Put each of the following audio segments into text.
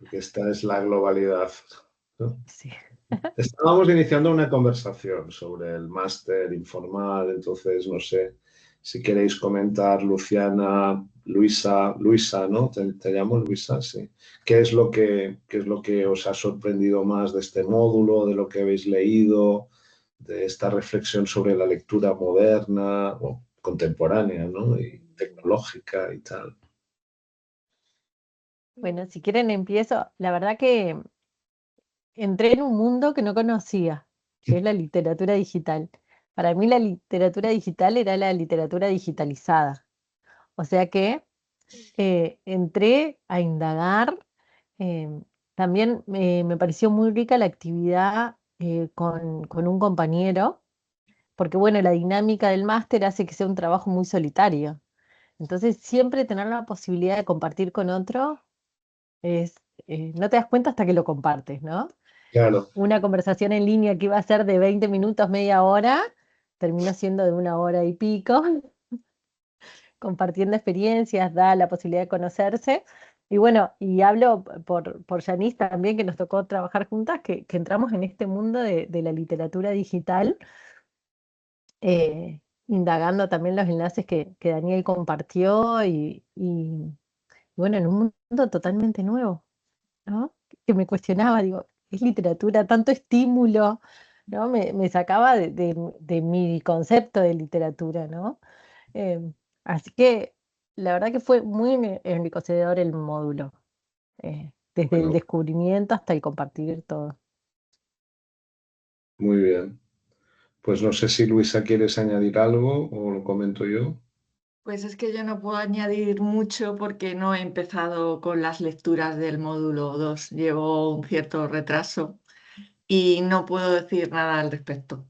porque esta es la globalidad, ¿no? Sí. Estábamos iniciando una conversación sobre el máster informal, entonces no sé si queréis comentar, Luciana, Luisa, ¿no? ¿Te llamo Luisa? Sí. Qué es lo que os ha sorprendido más de este módulo, de lo que habéis leído, de esta reflexión sobre la lectura moderna o contemporánea, ¿no? Y tecnológica y tal? Bueno, si quieren empiezo. La verdad que entré en un mundo que no conocía, que es la literatura digital. Para mí la literatura digital era la literatura digitalizada. O sea que entré a indagar. eh, También me pareció muy rica la actividad con un compañero, porque bueno, la dinámica del máster hace que sea un trabajo muy solitario. Entonces siempre tener la posibilidad de compartir con otro es, no te das cuenta hasta que lo compartes, ¿no? Claro, Una conversación en línea que iba a ser de 20 minutos, media hora, terminó siendo de una hora y pico, compartiendo experiencias, da la posibilidad de conocerse. Y bueno, y hablo por Yanis también, que nos tocó trabajar juntas, que entramos en este mundo de la literatura digital, indagando también los enlaces que Daniel compartió y bueno, en un mundo totalmente nuevo, ¿no? Que me cuestionaba, digo, es literatura, tanto estímulo, ¿no? Me sacaba de mi concepto de literatura, ¿no? Eh, Así que la verdad que fue muy enriquecedor el módulo, desde el bueno, descubrimiento hasta el compartir todo. muy bien. Pues no sé si Luisa quieres añadir algo o lo comento yo. Pues es que yo no puedo añadir mucho porque no he empezado con las lecturas del módulo 2. Llevo un cierto retraso y no puedo decir nada al respecto.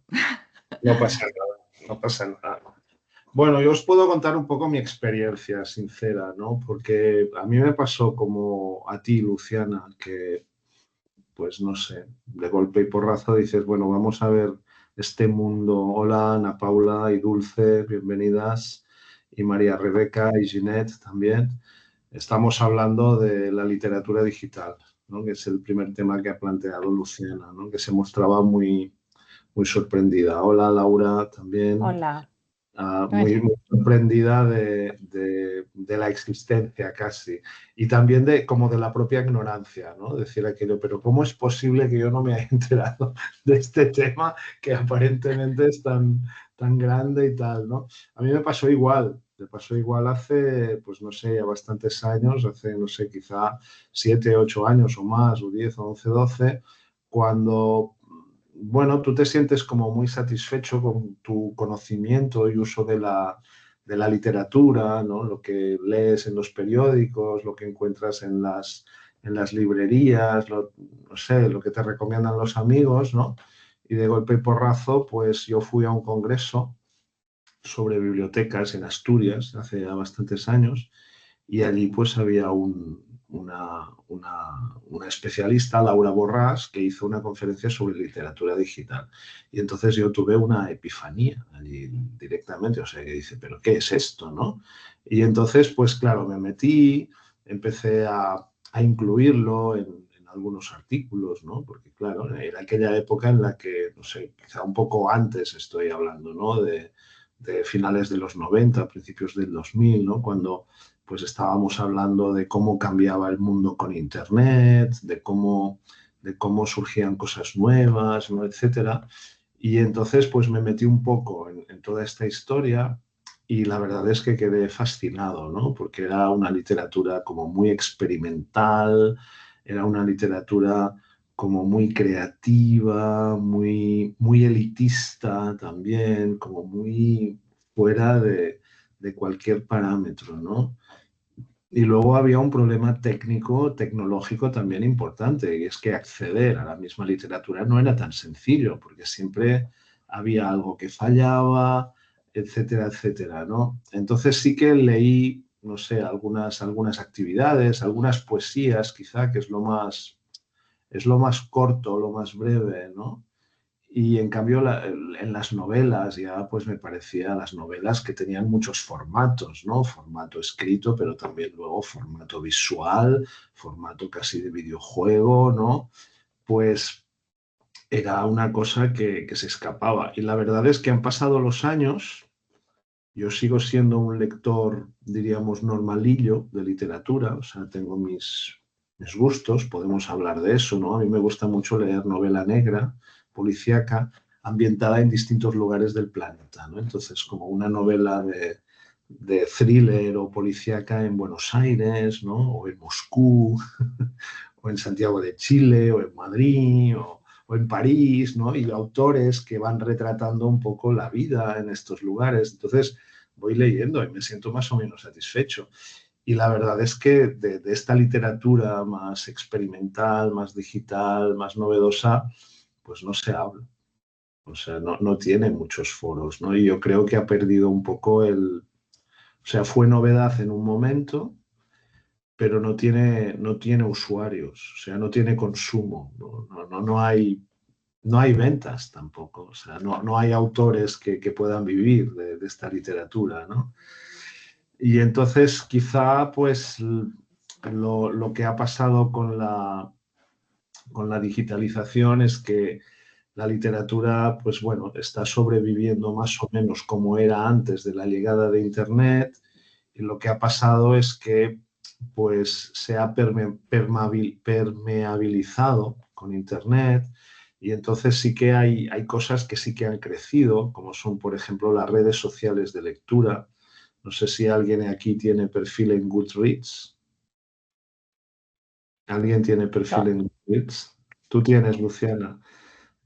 No pasa nada, no pasa nada. Bueno, yo os puedo contar un poco mi experiencia sincera, ¿no? Porque a mí me pasó como a ti, Luciana, que, pues no sé, de golpe y porrazo dices, bueno, vamos a ver este mundo. Hola, Ana Paula y Dulce, bienvenidas. Y María Rebeca y Ginette también. Estamos hablando de la literatura digital, ¿no? Que es el primer tema que ha planteado Luciana, ¿no? Que se mostraba muy sorprendida. Hola, Laura, también. Hola. Hola. Muy sorprendida de la existencia casi y también de como de la propia ignorancia, ¿no? Decir aquello, pero ¿cómo es posible que yo no me haya enterado de este tema que aparentemente es tan grande y tal, ¿no? A mí me pasó igual hace, pues no sé, ya bastantes años, hace, no sé, quizá 7, 8 años o más, o 10, o 11, 12, cuando bueno, tú te sientes como muy satisfecho con tu conocimiento y uso de la literatura, ¿no? Lo que lees en los periódicos, lo que encuentras en las librerías, no sé, lo que te recomiendan los amigos, ¿no? Y de golpe y porrazo, pues yo fui a un congreso sobre bibliotecas en Asturias hace ya bastantes años y allí pues había una especialista, Laura Borràs, que hizo una conferencia sobre literatura digital. Y entonces yo tuve una epifanía allí directamente, o sea, que dice, pero ¿qué es esto, no? Y entonces, pues claro, me metí, empecé a incluirlo en algunos artículos, ¿no? Porque claro, era aquella época en la que, no sé, quizá un poco antes estoy hablando, ¿no? De finales de los 90, principios del 2000, ¿no? Cuando pues estábamos hablando de cómo cambiaba el mundo con Internet, de cómo surgían cosas nuevas, ¿no? Etcétera. Y entonces pues me metí un poco en toda esta historia y la verdad es que quedé fascinado, ¿no? Porque era una literatura como muy experimental, era una literatura como muy creativa, muy elitista también, como muy fuera de cualquier parámetro, ¿no? Y luego había un problema técnico, tecnológico también importante, y es que acceder a la misma literatura no era tan sencillo, porque siempre había algo que fallaba, etcétera, etcétera, ¿no? Entonces sí que leí, no sé, algunas actividades, algunas poesías, quizá, que es lo más corto, lo más breve, ¿no? Y en cambio en las novelas ya pues me parecía las novelas que tenían muchos formatos, ¿no? Formato escrito, pero también luego formato visual, formato casi de videojuego, ¿no? Pues era una cosa que se escapaba. Y la verdad es que han pasado los años, yo sigo siendo un lector, diríamos, normalillo de literatura, o sea, tengo mis gustos, podemos hablar de eso, ¿no? A mí me gusta mucho leer novela negra, policíaca, ambientada en distintos lugares del planeta, ¿no? Entonces, como una novela de thriller o policíaca en Buenos Aires, ¿no? O en Moscú, o en Santiago de Chile, o en Madrid, o en París, ¿no? Y autores que van retratando un poco la vida en estos lugares. Entonces, voy leyendo y me siento más o menos satisfecho. Y la verdad es que de esta literatura más experimental, más digital, más novedosa, pues no se habla. O sea, no tiene muchos foros, ¿no? Y yo creo que ha perdido un poco o sea, fue novedad en un momento, pero no tiene usuarios, o sea, no tiene consumo, no hay ventas tampoco, o sea, no hay autores que puedan vivir de esta literatura, ¿no? Y entonces quizá pues lo que ha pasado con la digitalización es que la literatura, pues bueno, está sobreviviendo más o menos como era antes de la llegada de Internet, y lo que ha pasado es que pues se ha permeabilizado con Internet, y entonces sí que hay cosas que sí que han crecido, como son, por ejemplo, las redes sociales de lectura. No sé si alguien aquí tiene perfil en Goodreads. ¿Alguien tiene perfil No, en Goodreads? Tú tienes, Luciana.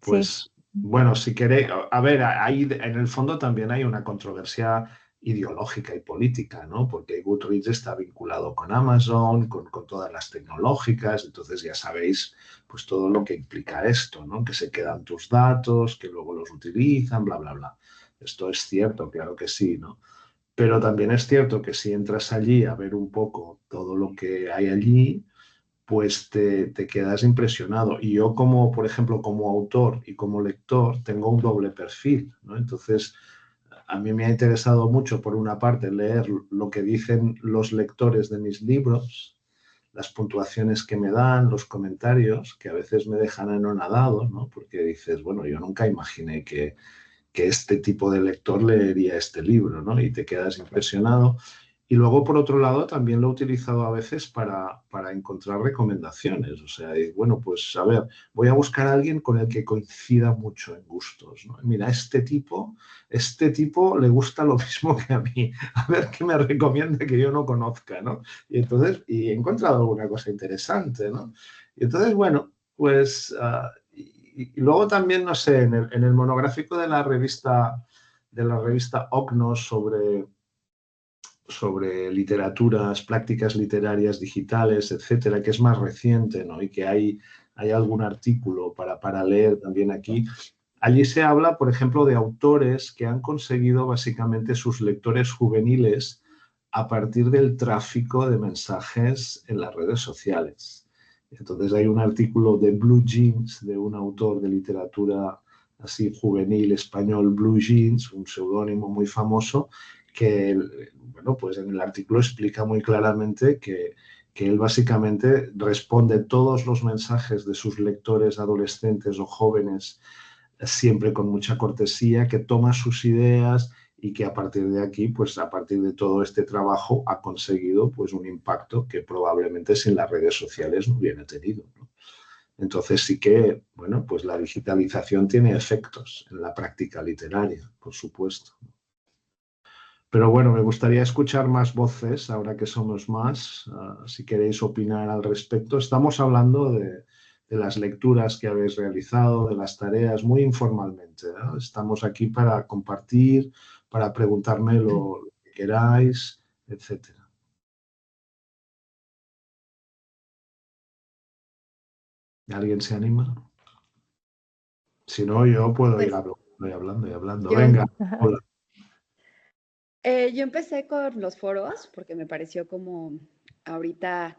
sí. Pues bueno, si queréis, a ver, ahí en el fondo también hay una controversia ideológica y política, ¿no? Porque Goodreads está vinculado con Amazon, con todas las tecnológicas, entonces ya sabéis pues todo lo que implica esto, ¿no? Que se quedan tus datos, que luego los utilizan, bla, bla, bla. Esto es cierto, claro que sí, ¿no? Pero también es cierto que si entras allí a ver un poco todo lo que hay allí, pues te quedas impresionado. Y yo como, por ejemplo, como autor y como lector, tengo un doble perfil, ¿no? Entonces, a mí me ha interesado mucho, por una parte, leer lo que dicen los lectores de mis libros, las puntuaciones que me dan, los comentarios, que a veces me dejan anonadado, ¿no? Porque dices, bueno, yo nunca imaginé que este tipo de lector leería este libro, ¿no? Y te quedas impresionado. Y luego, por otro lado, también lo he utilizado a veces para encontrar recomendaciones. O sea, y, bueno, pues a ver, voy a buscar a alguien con el que coincida mucho en gustos, ¿no? Mira, este tipo le gusta lo mismo que a mí. A ver qué me recomienda que yo no conozca, ¿no? Y entonces, y he encontrado alguna cosa interesante, ¿no? Y entonces, bueno, pues y luego también, no sé, en el monográfico de la revista OCNOS sobre literaturas, prácticas literarias digitales, etcétera, que es más reciente, ¿no? Y que hay algún artículo para leer también aquí. Allí se habla, por ejemplo, de autores que han conseguido básicamente sus lectores juveniles a partir del tráfico de mensajes en las redes sociales. Entonces hay un artículo de Blue Jeans, de un autor de literatura así juvenil español, Blue Jeans, un seudónimo muy famoso, que, bueno, pues en el artículo explica muy claramente que él básicamente responde todos los mensajes de sus lectores adolescentes o jóvenes siempre con mucha cortesía, que toma sus ideas y que a partir de aquí, pues a partir de todo este trabajo ha conseguido pues un impacto que probablemente sin las redes sociales no hubiera tenido, ¿no? Entonces sí que, bueno, pues la digitalización tiene efectos en la práctica literaria, por supuesto. Pero bueno, me gustaría escuchar más voces ahora que somos más, si queréis opinar al respecto. Estamos hablando de las lecturas que habéis realizado, de las tareas, muy informalmente, ¿no? Estamos aquí para compartir, para preguntarme lo que queráis, etcétera. ¿Alguien se anima? Si no, yo puedo ir Pues hablando y hablando y hablando. yo, Venga, hola. yo empecé con los foros porque me pareció como ahorita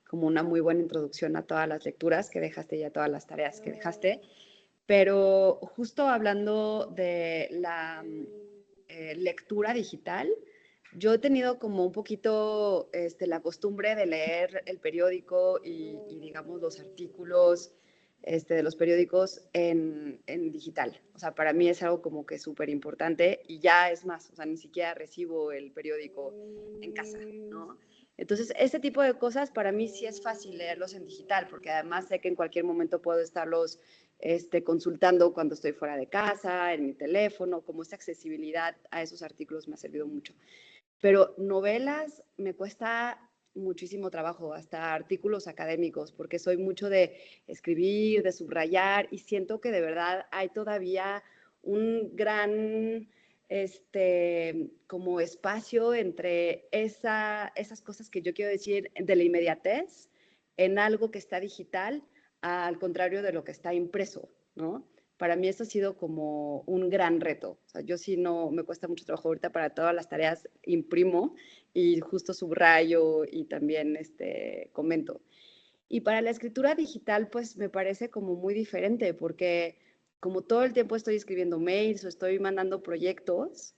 como una muy buena introducción a todas las lecturas que dejaste y a todas las tareas que dejaste. Pero justo hablando de la lectura digital, yo he tenido como un poquito la costumbre de leer el periódico y digamos los artículos de los periódicos en digital. O sea, para mí es algo como que súper importante y ya es más, o sea, ni siquiera recibo el periódico en casa, ¿no? Entonces, ese tipo de cosas para mí sí es fácil leerlos en digital, porque además sé que en cualquier momento puedo estarlos consultando cuando estoy fuera de casa, en mi teléfono, como esta accesibilidad a esos artículos me ha servido mucho. Pero novelas me cuesta muchísimo trabajo, hasta artículos académicos, porque soy mucho de escribir, de subrayar, y siento que de verdad hay todavía un gran como espacio entre esas cosas que yo quiero decir de la inmediatez en algo que está digital, al contrario de lo que está impreso, ¿no? Para mí eso ha sido como un gran reto. O sea, yo sí no, me cuesta mucho trabajo ahorita para todas las tareas, imprimo y justo subrayo y también comento. Y para la escritura digital, pues me parece como muy diferente, porque como todo el tiempo estoy escribiendo mails o estoy mandando proyectos,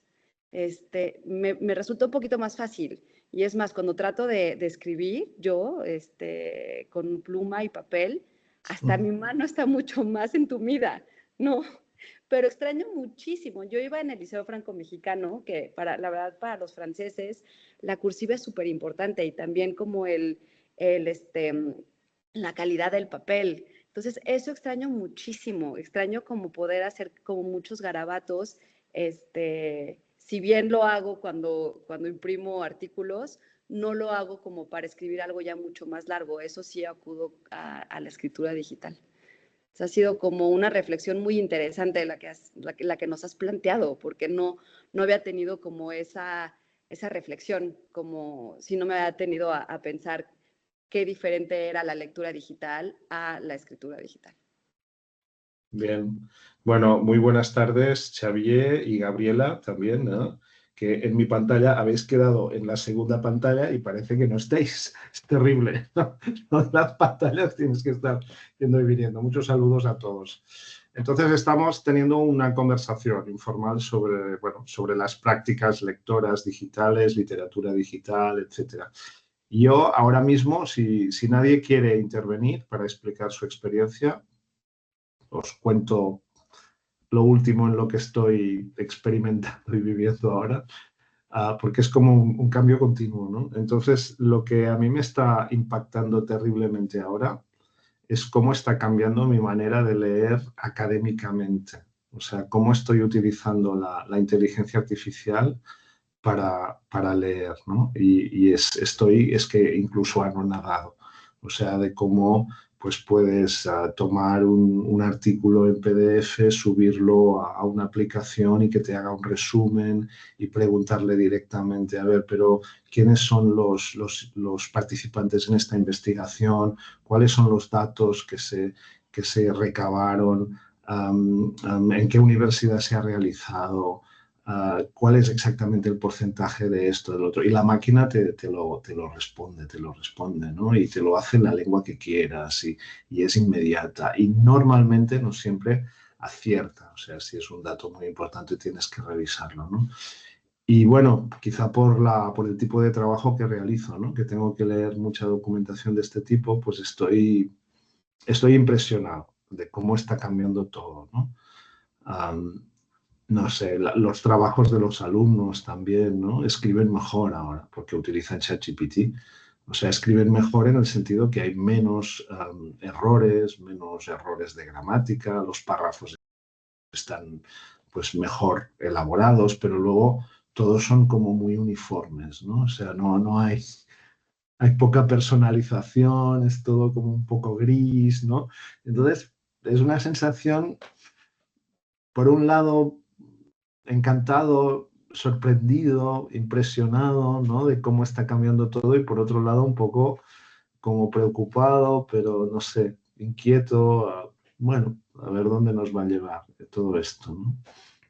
me resulta un poquito más fácil. Y es más, cuando trato de escribir yo, con pluma y papel, hasta mi mano está mucho más entumida, ¿no? Pero extraño muchísimo. Yo iba en el Liceo Franco-Mexicano, que la verdad para los franceses la cursiva es súper importante y también como la calidad del papel. Entonces, eso extraño muchísimo. Extraño como poder hacer como muchos garabatos. Si bien lo hago cuando imprimo artículos, no lo hago como para escribir algo ya mucho más largo. Eso sí acudo a la escritura digital. O sea, ha sido como una reflexión muy interesante la que nos has planteado, porque no había tenido como esa reflexión, como si no me había tenido a pensar qué diferente era la lectura digital a la escritura digital. Bien. Bueno, muy buenas tardes, Xavier y Gabriela también, ¿no? Que en mi pantalla habéis quedado en la segunda pantalla y parece que no estéis. Es terrible, ¿no? En las pantallas tienes que estar yendo y viniendo. Muchos saludos a todos. Entonces estamos teniendo una conversación informal sobre, bueno, sobre las prácticas lectoras digitales, literatura digital, etcétera. Yo ahora mismo, si nadie quiere intervenir para explicar su experiencia, os cuento lo último en lo que estoy experimentando y viviendo ahora, porque es como un cambio continuo, ¿no? Entonces, lo que a mí me está impactando terriblemente ahora es cómo está cambiando mi manera de leer académicamente. O sea, cómo estoy utilizando la inteligencia artificial para leer, ¿no? Y es que incluso anonadado. O sea, de cómo pues puedes tomar un artículo en PDF, subirlo a una aplicación y que te haga un resumen y preguntarle directamente, a ver, pero ¿quiénes son los participantes en esta investigación? ¿Cuáles son los datos que se recabaron? ¿En qué universidad se ha realizado? Cuál es exactamente el porcentaje de esto, del otro. Y la máquina te lo responde, ¿no? Y te lo hace en la lengua que quieras y es inmediata. Y normalmente no siempre acierta. O sea, si es un dato muy importante tienes que revisarlo, ¿no? Y bueno, quizá por el tipo de trabajo que realizo, ¿no? Que tengo que leer mucha documentación de este tipo, pues estoy impresionado de cómo está cambiando todo, ¿no? No sé, los trabajos de los alumnos también, ¿no? Escriben mejor ahora porque utilizan ChatGPT. O sea, escriben mejor en el sentido que hay menos errores de gramática, los párrafos están pues mejor elaborados, pero luego todos son como muy uniformes, ¿no? O sea, no hay poca personalización, es todo como un poco gris, ¿no? Entonces, es una sensación, por un lado, encantado, sorprendido, impresionado, ¿no? De cómo está cambiando todo y por otro lado un poco como preocupado, pero no sé, inquieto, bueno, a ver dónde nos va a llevar todo esto, ¿no?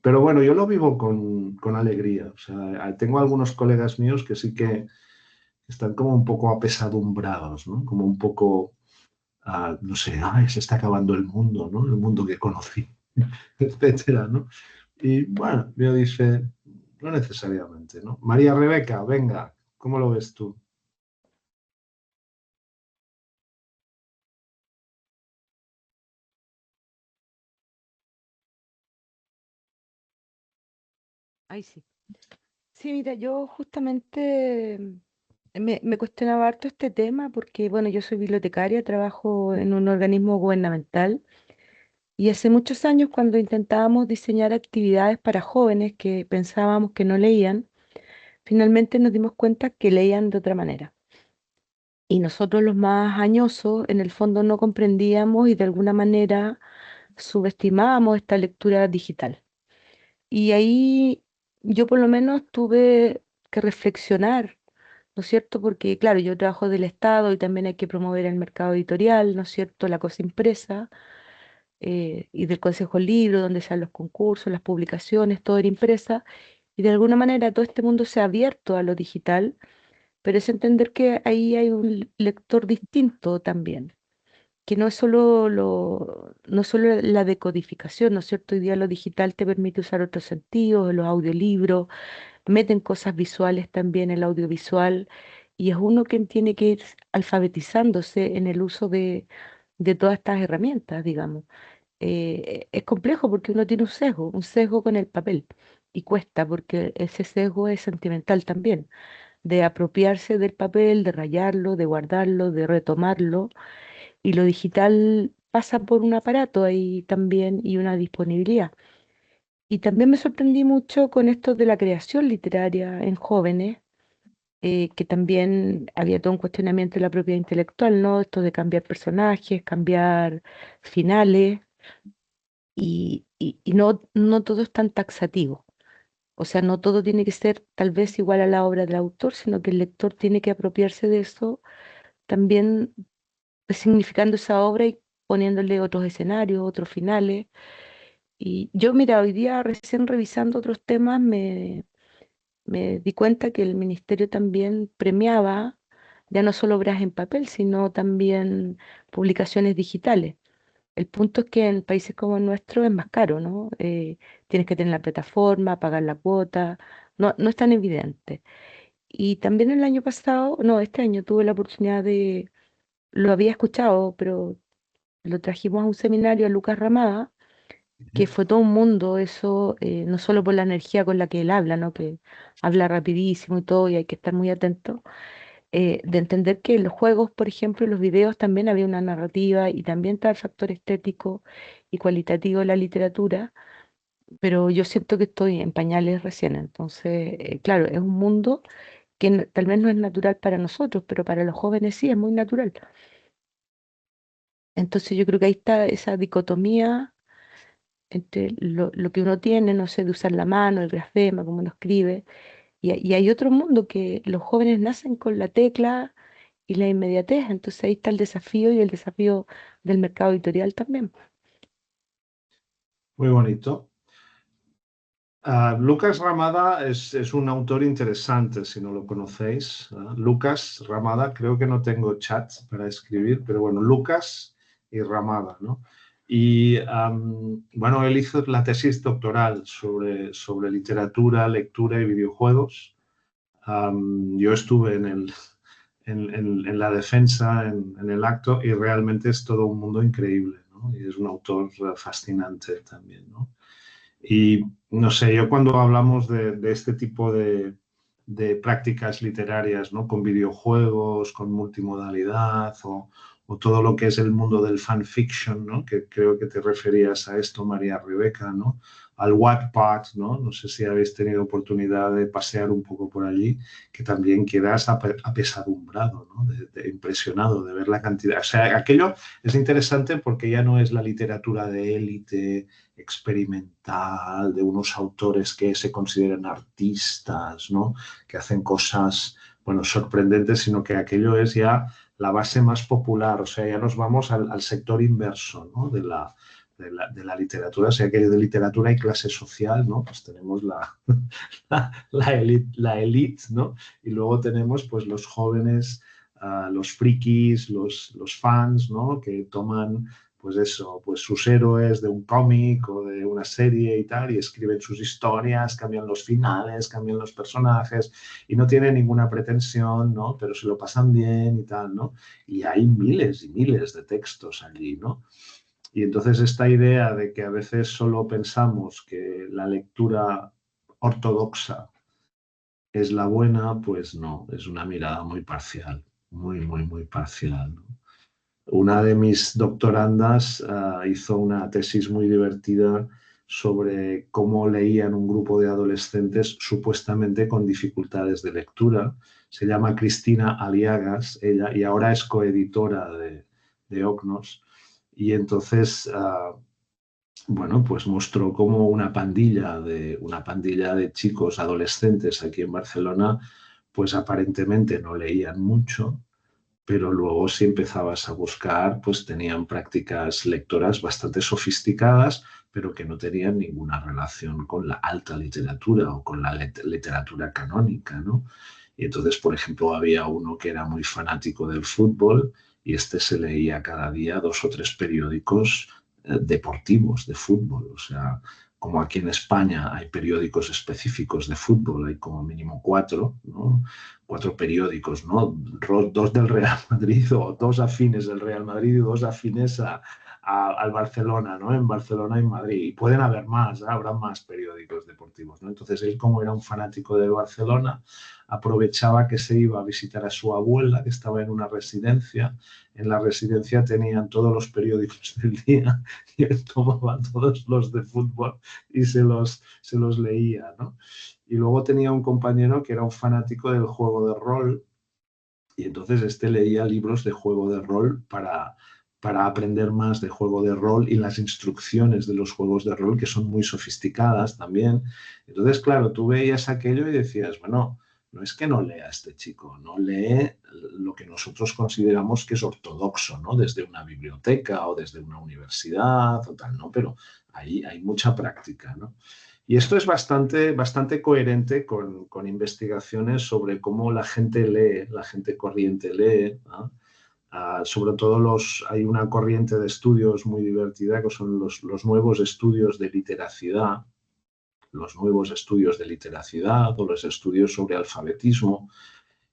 Pero bueno, yo lo vivo con alegría. O sea, tengo algunos colegas míos que sí que están como un poco apesadumbrados, ¿no? Como un poco no sé, ay, se está acabando el mundo, ¿no? El mundo que conocí, etcétera, ¿no? Y bueno, yo dice, no necesariamente, ¿no? María Rebeca, venga, ¿cómo lo ves tú? Ay, sí. Sí, mira, yo justamente me cuestionaba harto este tema porque, bueno, yo soy bibliotecaria, trabajo en un organismo gubernamental y hace muchos años cuando intentábamos diseñar actividades para jóvenes que pensábamos que no leían, finalmente nos dimos cuenta que leían de otra manera. Y nosotros los más añosos, en el fondo, no comprendíamos y de alguna manera subestimábamos esta lectura digital. Y ahí yo por lo menos tuve que reflexionar, ¿no es cierto? Porque claro, yo trabajo del Estado y también hay que promover el mercado editorial, ¿no es cierto? La cosa impresa y del Consejo del Libro, donde se dan los concursos, las publicaciones, todo era impresa. Y de alguna manera todo este mundo se ha abierto a lo digital, pero es entender que ahí hay un lector distinto también, que no es no es solo la decodificación, ¿no es cierto? Hoy día lo digital te permite usar otros sentidos, los audiolibros, meten cosas visuales también, el audiovisual, y es uno quien tiene que ir alfabetizándose en el uso de todas estas herramientas, digamos. Es complejo porque uno tiene un sesgo con el papel, y cuesta porque ese sesgo es sentimental también, de apropiarse del papel, de rayarlo, de guardarlo, de retomarlo, y lo digital pasa por un aparato ahí también y una disponibilidad. Y también me sorprendí mucho con esto de la creación literaria en jóvenes, que también había todo un cuestionamiento de la propiedad intelectual, ¿no? Esto de cambiar personajes, cambiar finales, y no todo es tan taxativo. O sea, no todo tiene que ser tal vez igual a la obra del autor, sino que el lector tiene que apropiarse de eso, también significando esa obra y poniéndole otros escenarios, otros finales. Y yo, mira, hoy día recién revisando otros temas me di cuenta que el ministerio también premiaba ya no solo obras en papel, sino también publicaciones digitales. El punto es que en países como el nuestro es más caro, ¿no? Tienes que tener la plataforma, pagar la cuota, no es tan evidente. Y también el año pasado, no, este año tuve la oportunidad lo había escuchado, pero lo trajimos a un seminario a Lucas Ramada, que fue todo un mundo eso, no solo por la energía con la que él habla, ¿no? Que habla rapidísimo y todo, y hay que estar muy atento, de entender que en los juegos, por ejemplo, en los videos también había una narrativa y también está el factor estético y cualitativo de la literatura, pero yo siento que estoy en pañales recién, entonces, claro, es un mundo que tal vez no es natural para nosotros, pero para los jóvenes sí es muy natural. Entonces yo creo que ahí está esa dicotomía entre lo que uno tiene, no sé, de usar la mano, el grafema, cómo uno escribe, y hay otro mundo que los jóvenes nacen con la tecla y la inmediatez, entonces ahí está el desafío y el desafío del mercado editorial también. Muy bonito. Lucas Ramada es un autor interesante, si no lo conocéis. Lucas Ramada, creo que no tengo chat para escribir, pero bueno, Lucas y Ramada, ¿no? Y bueno, él hizo la tesis doctoral sobre literatura, lectura y videojuegos. Yo estuve en la defensa, en el acto, y realmente es todo un mundo increíble, ¿no? Y es un autor fascinante también, ¿no? Y no sé, yo cuando hablamos de este tipo de prácticas literarias, ¿no? Con videojuegos, con multimodalidad o todo lo que es el mundo del fanfiction, ¿no? Que creo que te referías a esto, María Rebeca, ¿no? Al Wattpad, ¿no? No sé si habéis tenido oportunidad de pasear un poco por allí, que también quedas apesadumbrado, ¿no? Impresionado de ver la cantidad. O sea, aquello es interesante porque ya no es la literatura de élite experimental, de unos autores que se consideran artistas, ¿no? Que hacen cosas, bueno, sorprendentes, sino que aquello es ya la base más popular, o sea, ya nos vamos al sector inverso, ¿no? De la literatura, o sea que de literatura y clase social, ¿no? Pues tenemos la elite, ¿no? Y luego tenemos pues los jóvenes los frikis, los fans, ¿no? Que toman, pues eso, pues sus héroes de un cómic o de una serie y tal, y escriben sus historias, cambian los finales, cambian los personajes, y no tienen ninguna pretensión, ¿no? Pero se lo pasan bien y tal, ¿no? Y hay miles y miles de textos allí, ¿no? Y entonces esta idea de que a veces solo pensamos que la lectura ortodoxa es la buena, pues no, es una mirada muy parcial, muy parcial, ¿no? Una de mis doctorandas hizo una tesis muy divertida sobre cómo leían un grupo de adolescentes supuestamente con dificultades de lectura. Se llama Cristina Aliagas, ella, y ahora es coeditora de Ocnos. Y entonces, bueno, pues mostró cómo una pandilla de chicos adolescentes aquí en Barcelona, pues aparentemente no leían mucho, pero luego si empezabas a buscar, pues tenían prácticas lectoras bastante sofisticadas, pero que no tenían ninguna relación con la alta literatura o con la literatura canónica, ¿no? Y entonces, por ejemplo, había uno que era muy fanático del fútbol y este se leía cada día 2 o 3 periódicos deportivos de fútbol. O sea, como aquí en España hay periódicos específicos de fútbol, hay como mínimo 4, ¿no? 4 periódicos, ¿no? 2 del Real Madrid o 2 afines del Real Madrid y 2 afines al Barcelona, ¿no? En Barcelona y en Madrid. Y pueden haber más, ¿eh? Habrá más periódicos deportivos, ¿no? Entonces él, como era un fanático del Barcelona, aprovechaba que se iba a visitar a su abuela, que estaba en una residencia. En la residencia tenían todos los periódicos del día y él tomaba todos los de fútbol y se los leía, ¿no? Y luego tenía un compañero que era un fanático del juego de rol y entonces este leía libros de juego de rol para aprender más de juego de rol y las instrucciones de los juegos de rol que son muy sofisticadas también. Entonces, claro, tú veías aquello y decías, bueno, no es que no lea este chico, no lee lo que nosotros consideramos que es ortodoxo, ¿no? Desde una biblioteca o desde una universidad o tal, ¿no? Pero ahí hay mucha práctica, ¿no? Y esto es bastante coherente con investigaciones sobre cómo la gente lee, la gente corriente lee, ¿no? Sobre todo hay una corriente de estudios muy divertida que son los nuevos estudios de literacidad, los nuevos estudios de literacidad o los estudios sobre alfabetismo,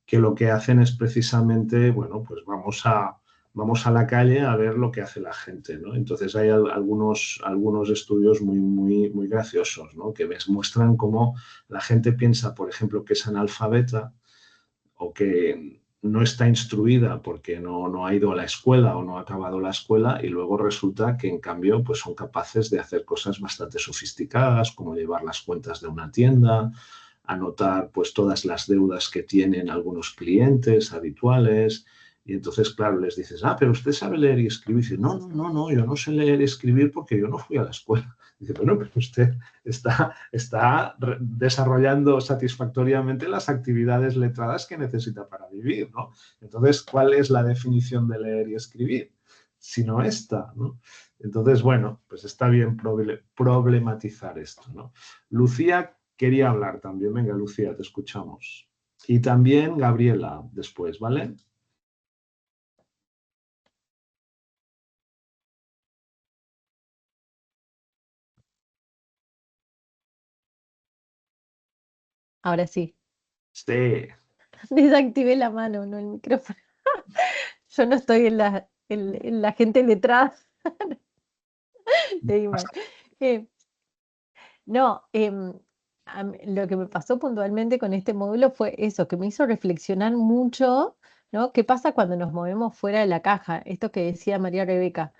que lo que hacen es precisamente, bueno, pues vamos a la calle a ver lo que hace la gente, ¿no? Entonces hay algunos estudios muy graciosos, ¿no? Que muestran cómo la gente piensa, por ejemplo, que es analfabeta o que no está instruida porque no ha ido a la escuela o no ha acabado la escuela y luego resulta que en cambio pues son capaces de hacer cosas bastante sofisticadas como llevar las cuentas de una tienda, anotar pues todas las deudas que tienen algunos clientes habituales y entonces claro les dices, pero usted sabe leer y escribir. Y dice, no, yo no sé leer y escribir porque yo no fui a la escuela. Dice, bueno, pero usted está desarrollando satisfactoriamente las actividades letradas que necesita para vivir, ¿no? Entonces, ¿cuál es la definición de leer y escribir? Sino esta, ¿no? Entonces, bueno, pues está bien problematizar esto, ¿no? Lucía quería hablar también. Venga, Lucía, te escuchamos. Y también Gabriela después, ¿vale? Ahora sí. Sí. Desactivé la mano, no el micrófono. Yo no estoy en la gente letrada de Iman. No, lo que me pasó puntualmente con este módulo fue eso, que me hizo reflexionar mucho, ¿no? ¿Qué pasa cuando nos movemos fuera de la caja? Esto que decía María Rebeca,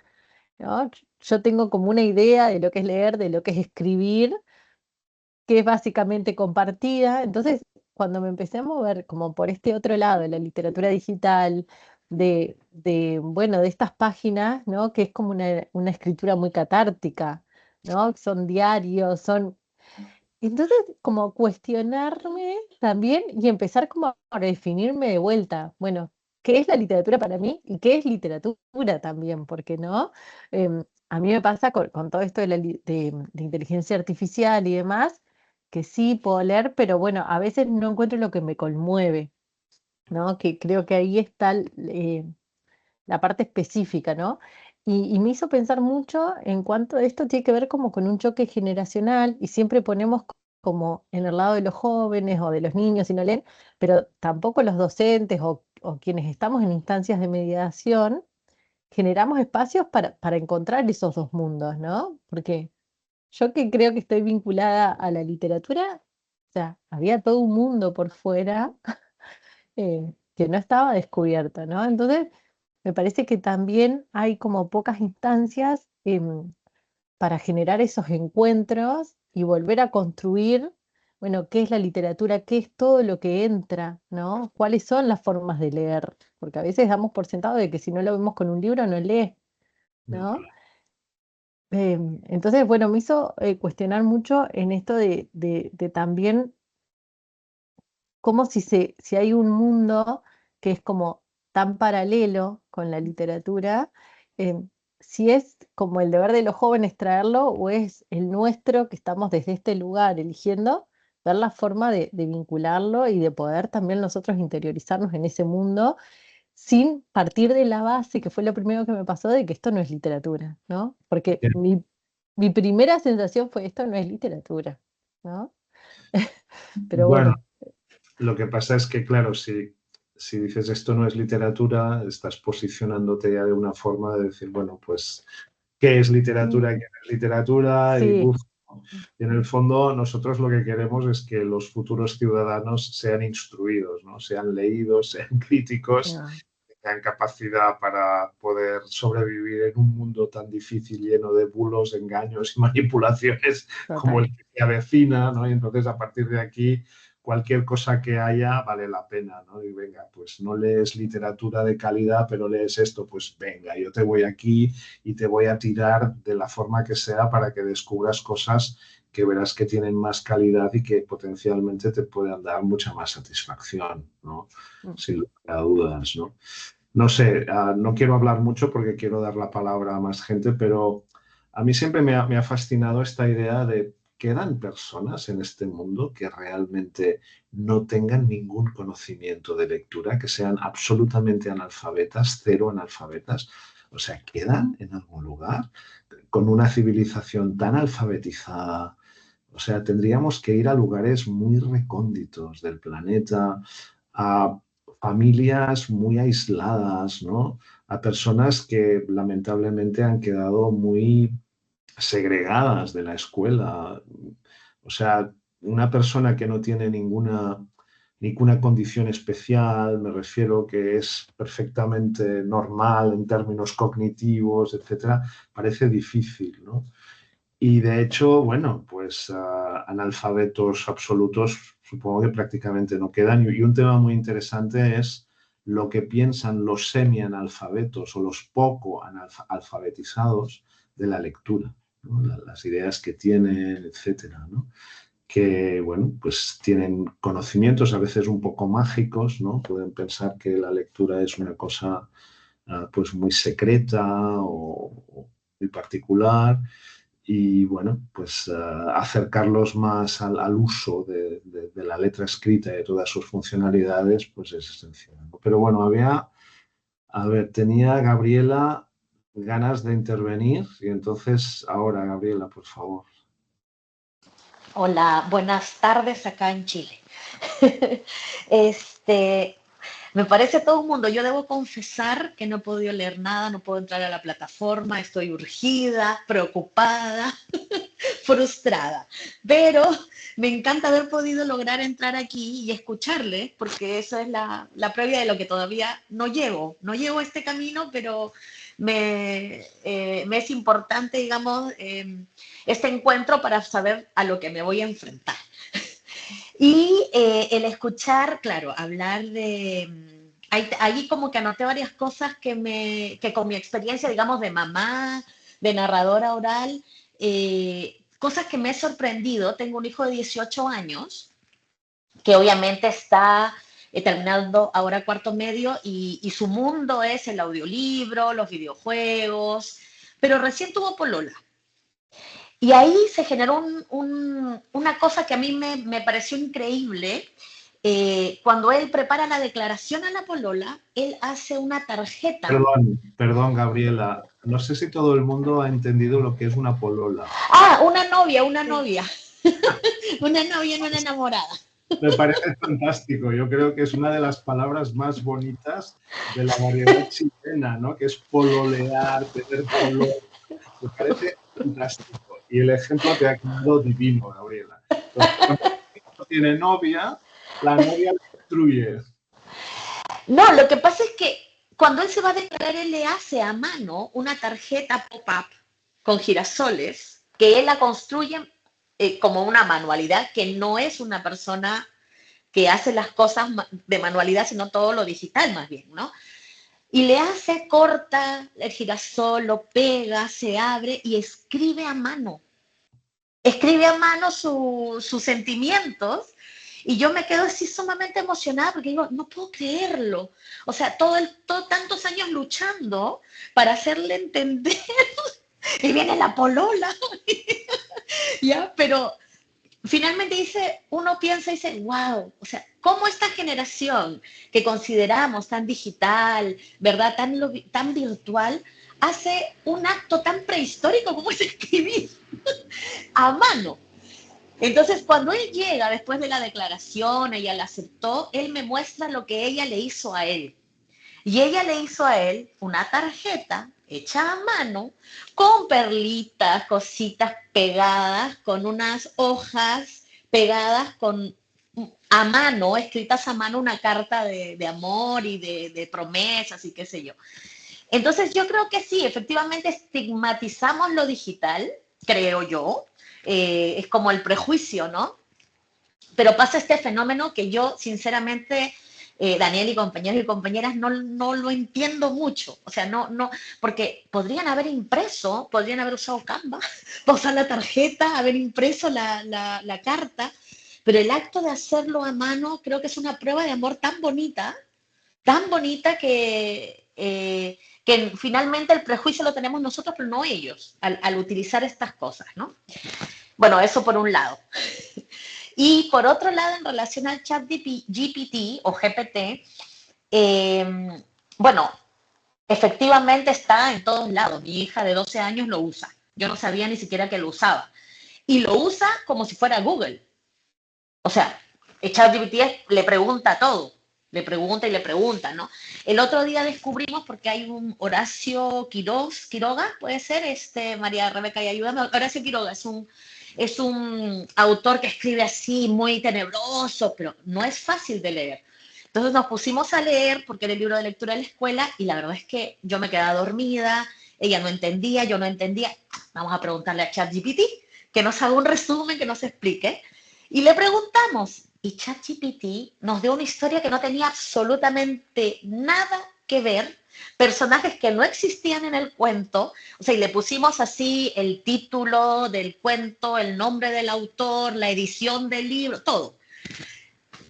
¿no? Yo tengo como una idea de lo que es leer, de lo que es escribir, que es básicamente compartida. Entonces, cuando me empecé a mover como por este otro lado, de la literatura digital, bueno, de estas páginas, ¿no? Que es como una escritura muy catártica, ¿no? Son diarios, son... Entonces, como cuestionarme también y empezar como a redefinirme de vuelta. Bueno, ¿qué es la literatura para mí y qué es literatura también? Porque no, a mí me pasa con todo esto de inteligencia artificial y demás, que sí puedo leer, pero bueno, a veces no encuentro lo que me conmueve. ¿no? Que creo que ahí está la parte específica, ¿no? Y me hizo pensar mucho en cuanto a esto tiene que ver como con un choque generacional y siempre ponemos como en el lado de los jóvenes o de los niños y no leen, pero tampoco los docentes o quienes estamos en instancias de mediación generamos espacios para encontrar esos dos mundos, ¿no? Porque yo que creo que estoy vinculada a la literatura, o sea, había todo un mundo por fuera que no estaba descubierto, ¿no? Entonces, me parece que también hay como pocas instancias para generar esos encuentros y volver a construir, bueno, qué es la literatura, qué es todo lo que entra, ¿no? ¿Cuáles son las formas de leer? Porque a veces damos por sentado de que si no lo vemos con un libro no lee, No, ¿no? Entonces, bueno, me hizo cuestionar mucho en esto de también como si hay un mundo que es como tan paralelo con la literatura, si es como el deber de los jóvenes traerlo o es el nuestro que estamos desde este lugar eligiendo ver la forma de vincularlo y de poder también nosotros interiorizarnos en ese mundo sin partir de la base, que fue lo primero que me pasó, de que esto no es literatura, ¿no? Porque bien. mi primera sensación fue esto no es literatura, ¿no? Pero Bueno, bueno. lo que pasa es que, claro, si dices esto no es literatura, estás posicionándote ya de una forma de decir, bueno, pues, ¿qué es literatura? ¿Qué no es literatura? Y, Sí, uf, y en el fondo nosotros lo que queremos es que los futuros ciudadanos sean instruidos, ¿no? Sean leídos, sean críticos, no, tengan capacidad para poder sobrevivir en un mundo tan difícil, lleno de bulos, engaños y manipulaciones como total. el que se avecina, ¿no? Y entonces a partir de aquí cualquier cosa que haya vale la pena, ¿no? Y venga, pues no lees literatura de calidad, pero lees esto, pues venga, yo te voy aquí y te voy a tirar de la forma que sea para que descubras cosas que verás que tienen más calidad y que potencialmente te puedan dar mucha más satisfacción, ¿no? Mm. Sin lugar a dudas, ¿no? No sé, no quiero hablar mucho porque quiero dar la palabra a más gente, pero a mí siempre me ha fascinado esta idea de ¿quedan personas en este mundo que realmente no tengan ningún conocimiento de lectura, que sean absolutamente analfabetas, cero analfabetas? O sea, ¿quedan en algún lugar con una civilización tan alfabetizada? O sea, tendríamos que ir a lugares muy recónditos del planeta, a familias muy aisladas, ¿no? A personas que lamentablemente han quedado muy segregadas de la escuela. O sea, una persona que no tiene ninguna condición especial, me refiero que es perfectamente normal en términos cognitivos, etcétera, parece difícil, ¿no? Y de hecho, bueno, pues analfabetos absolutos supongo que prácticamente no quedan. Y un tema muy interesante es lo que piensan los semi-analfabetos o los poco alfabetizados de la lectura, ¿no? Las ideas que tienen, etcétera, ¿no? Que, bueno, pues tienen conocimientos a veces un poco mágicos, ¿no? Pueden pensar que la lectura es una cosa pues muy secreta o muy particular y bueno, pues acercarlos más al uso de la letra escrita y de todas sus funcionalidades, pues es esencial, ¿no? Pero bueno, a ver, tenía Gabriela ganas de intervenir y entonces ahora, Gabriela, por favor. Hola, buenas tardes acá en Chile. Este, me parece todo un mundo. Yo debo confesar que no he podido leer nada, no puedo entrar a la plataforma, estoy urgida, preocupada, frustrada. Pero me encanta haber podido lograr entrar aquí y escucharle, porque eso es la previa de lo que todavía no llevo. No llevo este camino, pero me es importante, digamos, este encuentro para saber a lo que me voy a enfrentar. Y el escuchar, claro, hablar de... Ahí como que anoté varias cosas que con mi experiencia, digamos, de mamá, de narradora oral, cosas que me he sorprendido. Tengo un hijo de 18 años que obviamente está terminando ahora cuarto medio y su mundo es el audiolibro, los videojuegos, pero recién tuvo polola. Y ahí se generó una cosa que a mí me pareció increíble, cuando él prepara la declaración a la polola, él hace una tarjeta. Perdón, Gabriela. No sé si todo el mundo ha entendido lo que es una polola. Ah, una novia. Una novia, no una enamorada. Me parece fantástico. Yo creo que es una de las palabras más bonitas de la variedad chilena, ¿no? Que es pololear, tener pololo. Me parece fantástico. Y el ejemplo te ha quedado divino, Gabriela. Entonces, cuando uno tiene novia, la novia le destruye. No, lo que pasa es que cuando él se va a declarar, él le hace a mano una tarjeta pop-up con girasoles, que él la construye como una manualidad, que no es una persona que hace las cosas de manualidad, sino todo lo digital más bien, ¿no? Y le hace, corta el girasol, lo pega, se abre y escribe a mano. Escribe a mano sus sentimientos. Y yo me quedo así sumamente emocionada porque digo, no puedo creerlo. O sea, tantos años luchando para hacerle entender. Y viene la polola. ¿Ya? Pero finalmente uno piensa y dice, wow, o sea, ¿cómo esta generación que consideramos tan digital, ¿verdad? Tan virtual, hace un acto tan prehistórico como es escribir a mano? Entonces, cuando él llega después de la declaración, ella la aceptó, él me muestra lo que ella le hizo a él. Y ella le hizo a él una tarjeta hecha a mano con perlitas, cositas pegadas, con unas hojas pegadas a mano, escritas a mano, una carta de amor y de promesas y qué sé yo. Entonces yo creo que sí, efectivamente estigmatizamos lo digital, creo yo, es como el prejuicio, ¿no? Pero pasa este fenómeno que yo, sinceramente, Daniel y compañeros y compañeras, no lo entiendo mucho. O sea, no, porque podrían haber impreso, podrían haber usado Canva, usar la tarjeta, haber impreso la carta, pero el acto de hacerlo a mano creo que es una prueba de amor tan bonita que finalmente el prejuicio lo tenemos nosotros, pero no ellos, al utilizar estas cosas, ¿no? Bueno, eso por un lado. Y por otro lado, en relación al chat GPT o GPT, bueno, efectivamente está en todos lados. Mi hija de 12 años lo usa. Yo no sabía ni siquiera que lo usaba. Y lo usa como si fuera Google. O sea, el chat GPT le pregunta todo. Le pregunta y le pregunta, ¿no? El otro día descubrimos, porque hay un Horacio Quiroga, puede ser, María Rebeca, y ayúdame. Horacio Quiroga es un autor que escribe así, muy tenebroso, pero no es fácil de leer. Entonces nos pusimos a leer, porque era el libro de lectura de la escuela, y la verdad es que yo me quedaba dormida, ella no entendía, yo no entendía. Vamos a preguntarle a ChatGPT, que nos haga un resumen, que nos explique. Y le preguntamos, y ChatGPT nos dio una historia que no tenía absolutamente nada que ver, personajes que no existían en el cuento, o sea, y le pusimos así el título del cuento, el nombre del autor, la edición del libro, todo.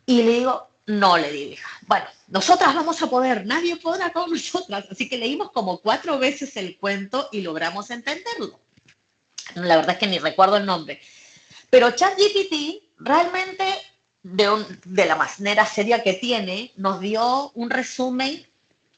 Y le digo, no, le digo, hija, bueno, nosotras vamos a poder, nadie podrá con nosotras, así que leímos como 4 veces el cuento y logramos entenderlo. La verdad es que ni recuerdo el nombre. Pero ChatGPT realmente, de la manera seria que tiene, nos dio un resumen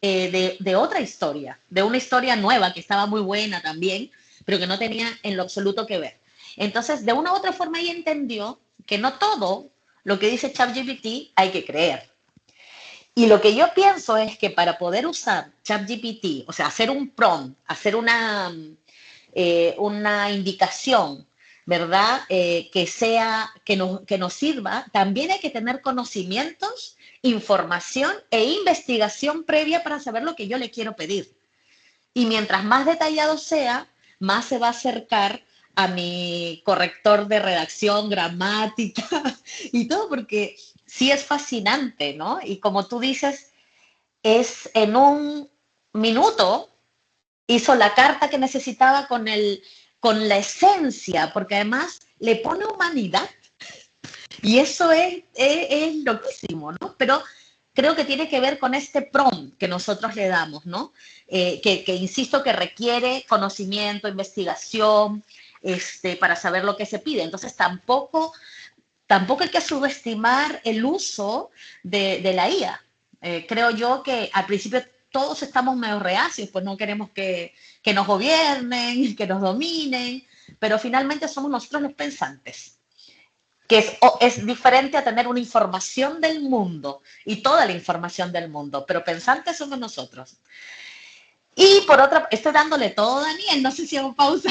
de otra historia, de una historia nueva que estaba muy buena también, pero que no tenía en lo absoluto que ver. Entonces, de una u otra forma, ella entendió que no todo lo que dice ChatGPT hay que creer. Y lo que yo pienso es que para poder usar ChatGPT, o sea, hacer un prompt, hacer una indicación, ¿verdad? Que nos sirva, también hay que tener conocimientos, información e investigación previa para saber lo que yo le quiero pedir. Y mientras más detallado sea, más se va a acercar a mi corrector de redacción, gramática y todo, porque sí es fascinante, ¿no? Y como tú dices, es en un minuto hizo la carta que necesitaba con la esencia, porque además le pone humanidad. Y eso es loquísimo, ¿no? Pero creo que tiene que ver con este prompt que nosotros le damos, ¿no? Que insisto que requiere conocimiento, investigación, para saber lo que se pide. Entonces tampoco tampoco hay que subestimar el uso de la IA. Creo yo que al principio todos estamos medio reacios, pues no queremos que nos gobiernen, que nos dominen, pero finalmente somos nosotros los pensantes, que es diferente a tener una información del mundo y toda la información del mundo, pero pensantes somos nosotros. Y por otra, estoy dándole todo, Daniel, no sé si hago pausa.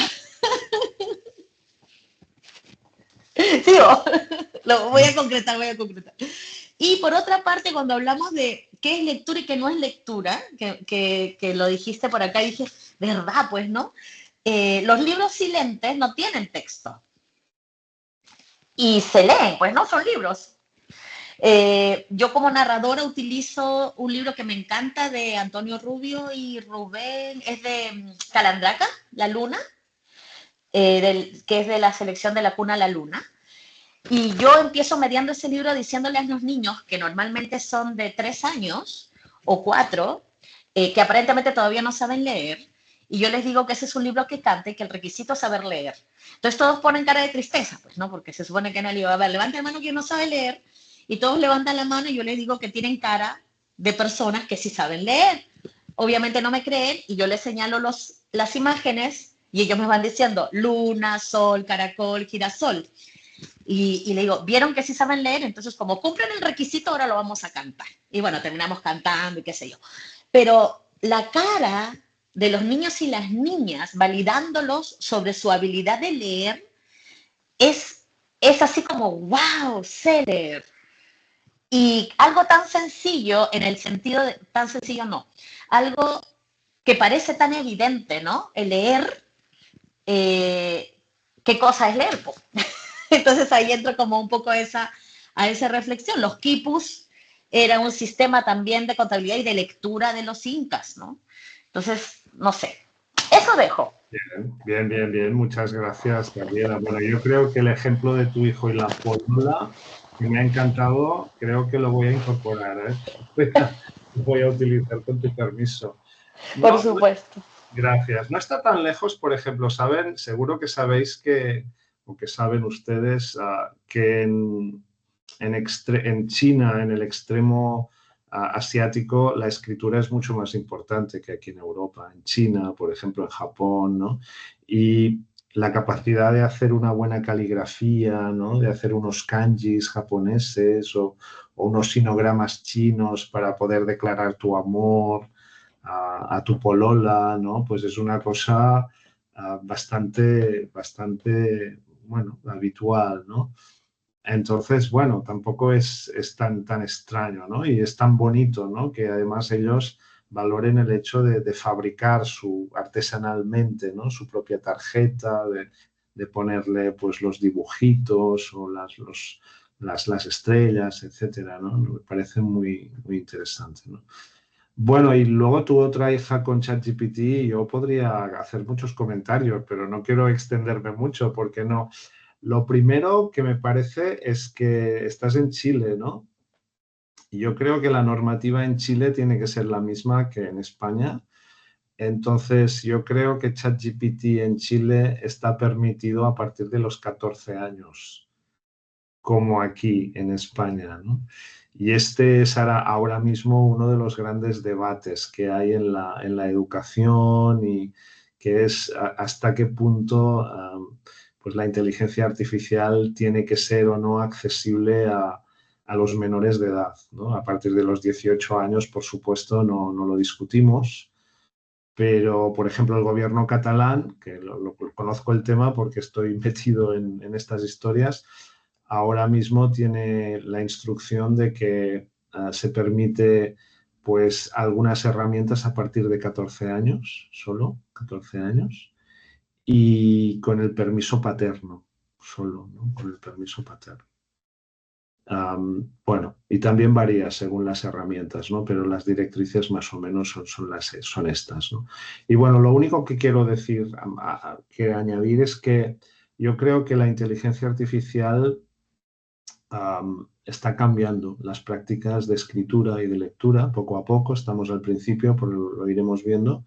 Sigo, lo voy a concretar. Y por otra parte, cuando hablamos de qué es lectura y qué no es lectura, que lo dijiste por acá, dije, ¿verdad? Pues, ¿no? Los libros silentes no tienen texto. Y se leen, pues, ¿no? Son libros. Yo como narradora utilizo un libro que me encanta de Antonio Rubio y Rubén, es de Calandraca, La Luna, que es de la selección de La Cuna a la Luna. Y yo empiezo mediando ese libro diciéndole a los niños, que normalmente son de 3 años o 4, que aparentemente todavía no saben leer, y yo les digo que ese es un libro que canta y que el requisito es saber leer. Entonces todos ponen cara de tristeza, pues, ¿no? Porque se supone que en el libro, a ver, levanta la mano quien no sabe leer, y todos levantan la mano y yo les digo que tienen cara de personas que sí saben leer. Obviamente no me creen y yo les señalo las imágenes y ellos me van diciendo luna, sol, caracol, girasol. Y le digo, ¿vieron que sí saben leer? Entonces, como cumplen el requisito, ahora lo vamos a cantar. Y bueno, terminamos cantando y qué sé yo. Pero la cara de los niños y las niñas, validándolos sobre su habilidad de leer, es así como, wow, sé leer. Y algo tan sencillo, en el sentido de, tan sencillo no, algo que parece tan evidente, ¿no? El leer, ¿qué cosa es leer? Entonces ahí entro como un poco a esa reflexión. Los quipus era un sistema también de contabilidad y de lectura de los incas, ¿no? Entonces, no sé, eso dejo. Bien. Muchas gracias, Gabriela. Bueno, yo creo que el ejemplo de tu hijo y la fórmula que me ha encantado, creo que lo voy a incorporar, ¿eh? Voy a utilizar con tu permiso. Por supuesto. Gracias. No está tan lejos, por ejemplo, saben, seguro que sabéis que, o que saben ustedes, que en China, en el extremo asiático, la escritura es mucho más importante que aquí en Europa. En China, por ejemplo, en Japón, ¿no? Y la capacidad de hacer una buena caligrafía, ¿no? De hacer unos kanjis japoneses o unos sinogramas chinos para poder declarar tu amor a tu polola, ¿no? Pues es una cosa bastante, bueno, habitual, ¿no? Entonces, bueno, tampoco es tan extraño, ¿no? Y es tan bonito, ¿no? Que además ellos valoren el hecho de fabricar artesanalmente, ¿no? Su propia tarjeta, de ponerle pues los dibujitos o las estrellas, etcétera, ¿no? Me parece muy interesante, ¿no? Bueno, y luego tu otra hija con ChatGPT, yo podría hacer muchos comentarios, pero no quiero extenderme mucho porque no. Lo primero que me parece es que estás en Chile, ¿no? Y yo creo que la normativa en Chile tiene que ser la misma que en España. Entonces, yo creo que ChatGPT en Chile está permitido a partir de los 14 años, como aquí en España, ¿no? Y este es ahora mismo uno de los grandes debates que hay en la educación y que es hasta qué punto pues la inteligencia artificial tiene que ser o no accesible a los menores de edad, ¿no? A partir de los 18 años, por supuesto, no lo discutimos, pero, por ejemplo, el gobierno catalán, que conozco el tema porque estoy metido en estas historias, ahora mismo tiene la instrucción de que se permite pues algunas herramientas a partir de 14 años, solo 14 años, y con el permiso paterno, solo, ¿no? Con el permiso paterno. Bueno, y también varía según las herramientas, ¿no? Pero las directrices más o menos son estas, ¿no? Y bueno, lo único que quiero decir, que añadir es que yo creo que la inteligencia artificial está cambiando las prácticas de escritura y de lectura poco a poco. Estamos al principio, pero lo iremos viendo.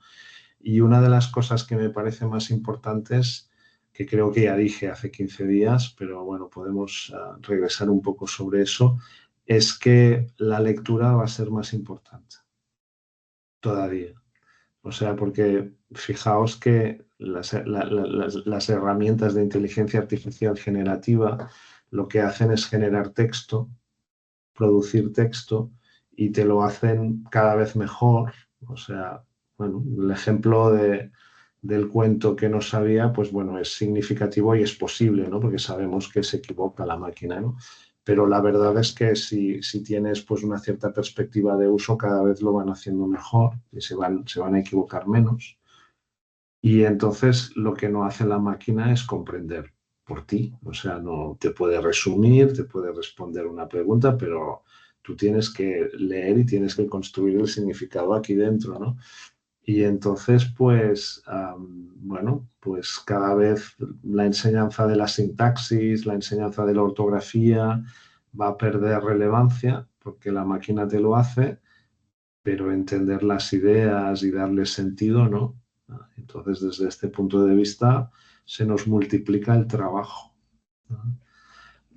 Y una de las cosas que me parece más importantes que creo que ya dije hace 15 días, pero bueno, podemos regresar un poco sobre eso, es que la lectura va a ser más importante todavía. O sea, porque fijaos que las herramientas de inteligencia artificial generativa lo que hacen es generar texto, producir texto, y te lo hacen cada vez mejor. O sea, bueno, el ejemplo del cuento que no sabía, pues bueno, es significativo y es posible, ¿no? Porque sabemos que se equivoca la máquina, ¿no? Pero la verdad es que si tienes pues una cierta perspectiva de uso, cada vez lo van haciendo mejor y se van a equivocar menos. Y entonces lo que no hace la máquina es comprender por ti. O sea, no te puede resumir, te puede responder una pregunta, pero tú tienes que leer y tienes que construir el significado aquí dentro, ¿no? Y entonces, pues, bueno, pues cada vez la enseñanza de la sintaxis, la enseñanza de la ortografía va a perder relevancia porque la máquina te lo hace, pero entender las ideas y darle sentido, ¿no? Entonces, desde este punto de vista, se nos multiplica el trabajo.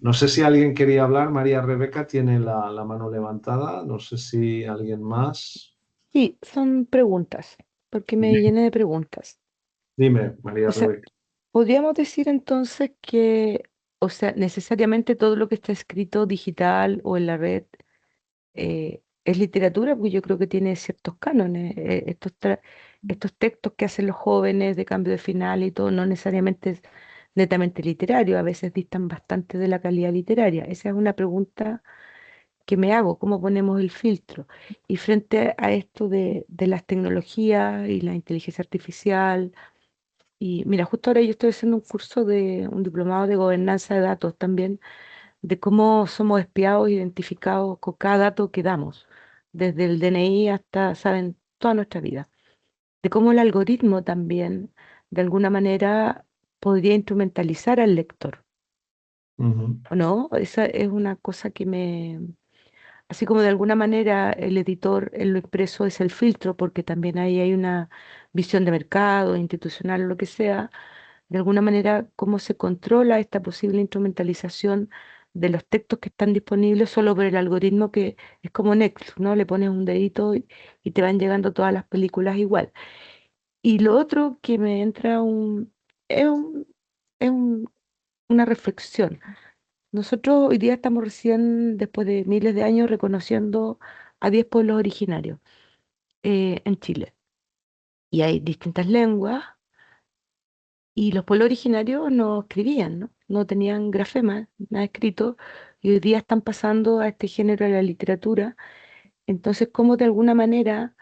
No sé si alguien quería hablar. María Rebeca tiene la mano levantada. No sé si alguien más. Sí, son preguntas, porque me llené de preguntas. Dime, María O sea, Rebeca. podríamos decir entonces que, o sea, necesariamente todo lo que está escrito digital o en la red es literatura, porque yo creo que tiene ciertos cánones. Estos textos que hacen los jóvenes de cambio de final y todo, no necesariamente es netamente literario, a veces distan bastante de la calidad literaria. Esa es una pregunta que me hago, ¿cómo ponemos el filtro? Y frente a esto de las tecnologías y la inteligencia artificial, y mira, justo ahora yo estoy haciendo un curso de un diplomado de gobernanza de datos también, de cómo somos espiados, identificados con cada dato que damos, desde el DNI hasta, saben, toda nuestra vida. De cómo el algoritmo también, de alguna manera, podría instrumentalizar al lector, Ujú. ¿o no? Esa es una cosa que me... Así como de alguna manera el editor en lo impreso es el filtro, porque también ahí hay una visión de mercado, institucional, lo que sea, de alguna manera cómo se controla esta posible instrumentalización de los textos que están disponibles solo por el algoritmo que es como Netflix, ¿no? Le pones un dedito y te van llegando todas las películas igual. Y lo otro que me entra es un- es una reflexión. Nosotros hoy día estamos recién, después de miles de años, reconociendo a 10 pueblos originarios en Chile. Y hay distintas lenguas. Y los pueblos originarios no escribían, ¿no? No tenían grafema, nada escrito, y hoy día están pasando a este género de la literatura. Entonces, ¿cómo de alguna manera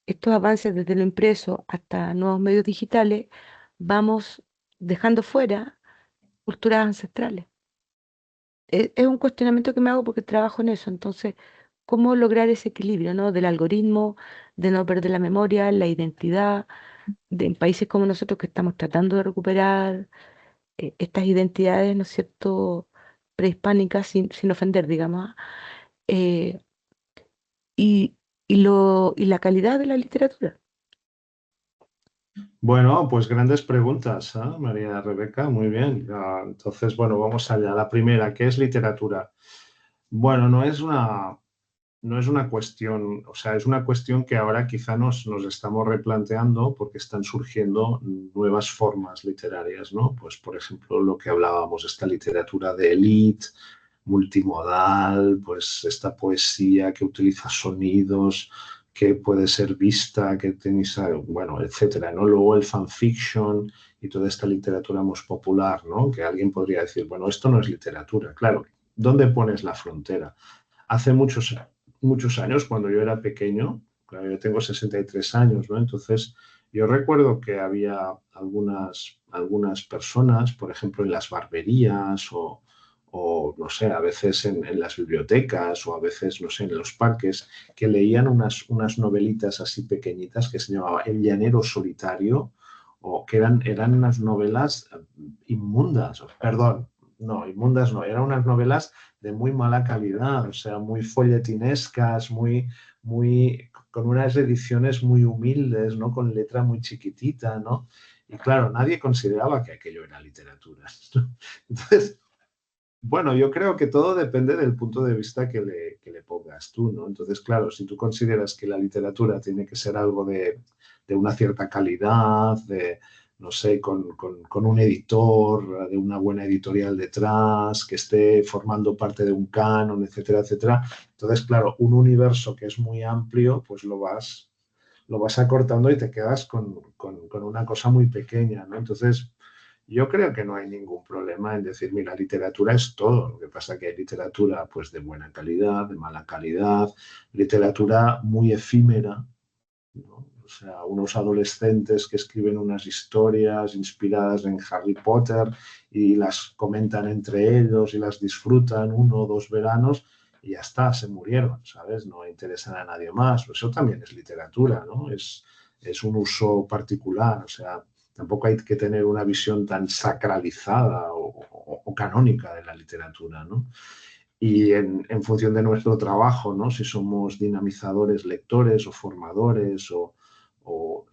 estos avances desde lo impreso hasta nuevos medios digitales vamos dejando fuera culturas ancestrales? Es un cuestionamiento que me hago porque trabajo en eso. Entonces, ¿cómo lograr ese equilibrio, ¿no? Del algoritmo, de no perder la memoria, la identidad, en países como nosotros que estamos tratando de recuperar estas identidades, ¿no es cierto?, prehispánicas, sin ofender, digamos, eh, y, y la calidad de la literatura. Bueno, pues grandes preguntas, María Rebeca. Muy bien. Entonces, bueno, vamos allá. La primera, ¿qué es literatura? Bueno, no es una cuestión, o sea, es una cuestión que ahora quizá nos estamos replanteando porque están surgiendo nuevas formas literarias, ¿no? Pues, por ejemplo, lo que hablábamos, esta literatura de élite, multimodal, pues esta poesía que utiliza sonidos, que puede ser vista, que tenéis, bueno, etcétera, ¿no? Luego el fanfiction y toda esta literatura más popular, ¿no? Que alguien podría decir, bueno, esto no es literatura. Claro, ¿dónde pones la frontera? Hace muchos años, cuando yo era pequeño, claro, yo tengo 63 años, ¿no? Entonces, yo recuerdo que había algunas personas, por ejemplo, en las barberías o no sé, a veces en las bibliotecas o a veces, no sé, en los parques, que leían unas novelitas así pequeñitas que se llamaba El llanero solitario, o que eran unas novelas inmundas, perdón, no, inmundas no, eran unas novelas de muy mala calidad, o sea, muy folletinescas, con unas ediciones muy humildes, ¿no? Con letra muy chiquitita, ¿no? Y claro, nadie consideraba que aquello era literatura, ¿no? Entonces, bueno, yo creo que todo depende del punto de vista que le pongas tú, ¿no? Entonces, claro, si tú consideras que la literatura tiene que ser algo de una cierta calidad, no sé, con un editor, de una buena editorial detrás, que esté formando parte de un canon, etcétera, etcétera. Entonces, claro, un universo que es muy amplio, pues lo vas acortando y te quedas con una cosa muy pequeña, ¿no? Entonces, yo creo que no hay ningún problema en decir, mira, literatura es todo. Lo que pasa es que hay literatura pues, de buena calidad, de mala calidad, literatura muy efímera, ¿no? O sea, unos adolescentes que escriben unas historias inspiradas en Harry Potter y las comentan entre ellos y las disfrutan 1 o 2 veranos y ya está, se murieron, ¿sabes? No interesan a nadie más. Eso también es literatura, ¿no? Es un uso particular, o sea, tampoco hay que tener una visión tan sacralizada o canónica de la literatura, ¿no? Y en función de nuestro trabajo, ¿no? Si somos dinamizadores, lectores o formadores o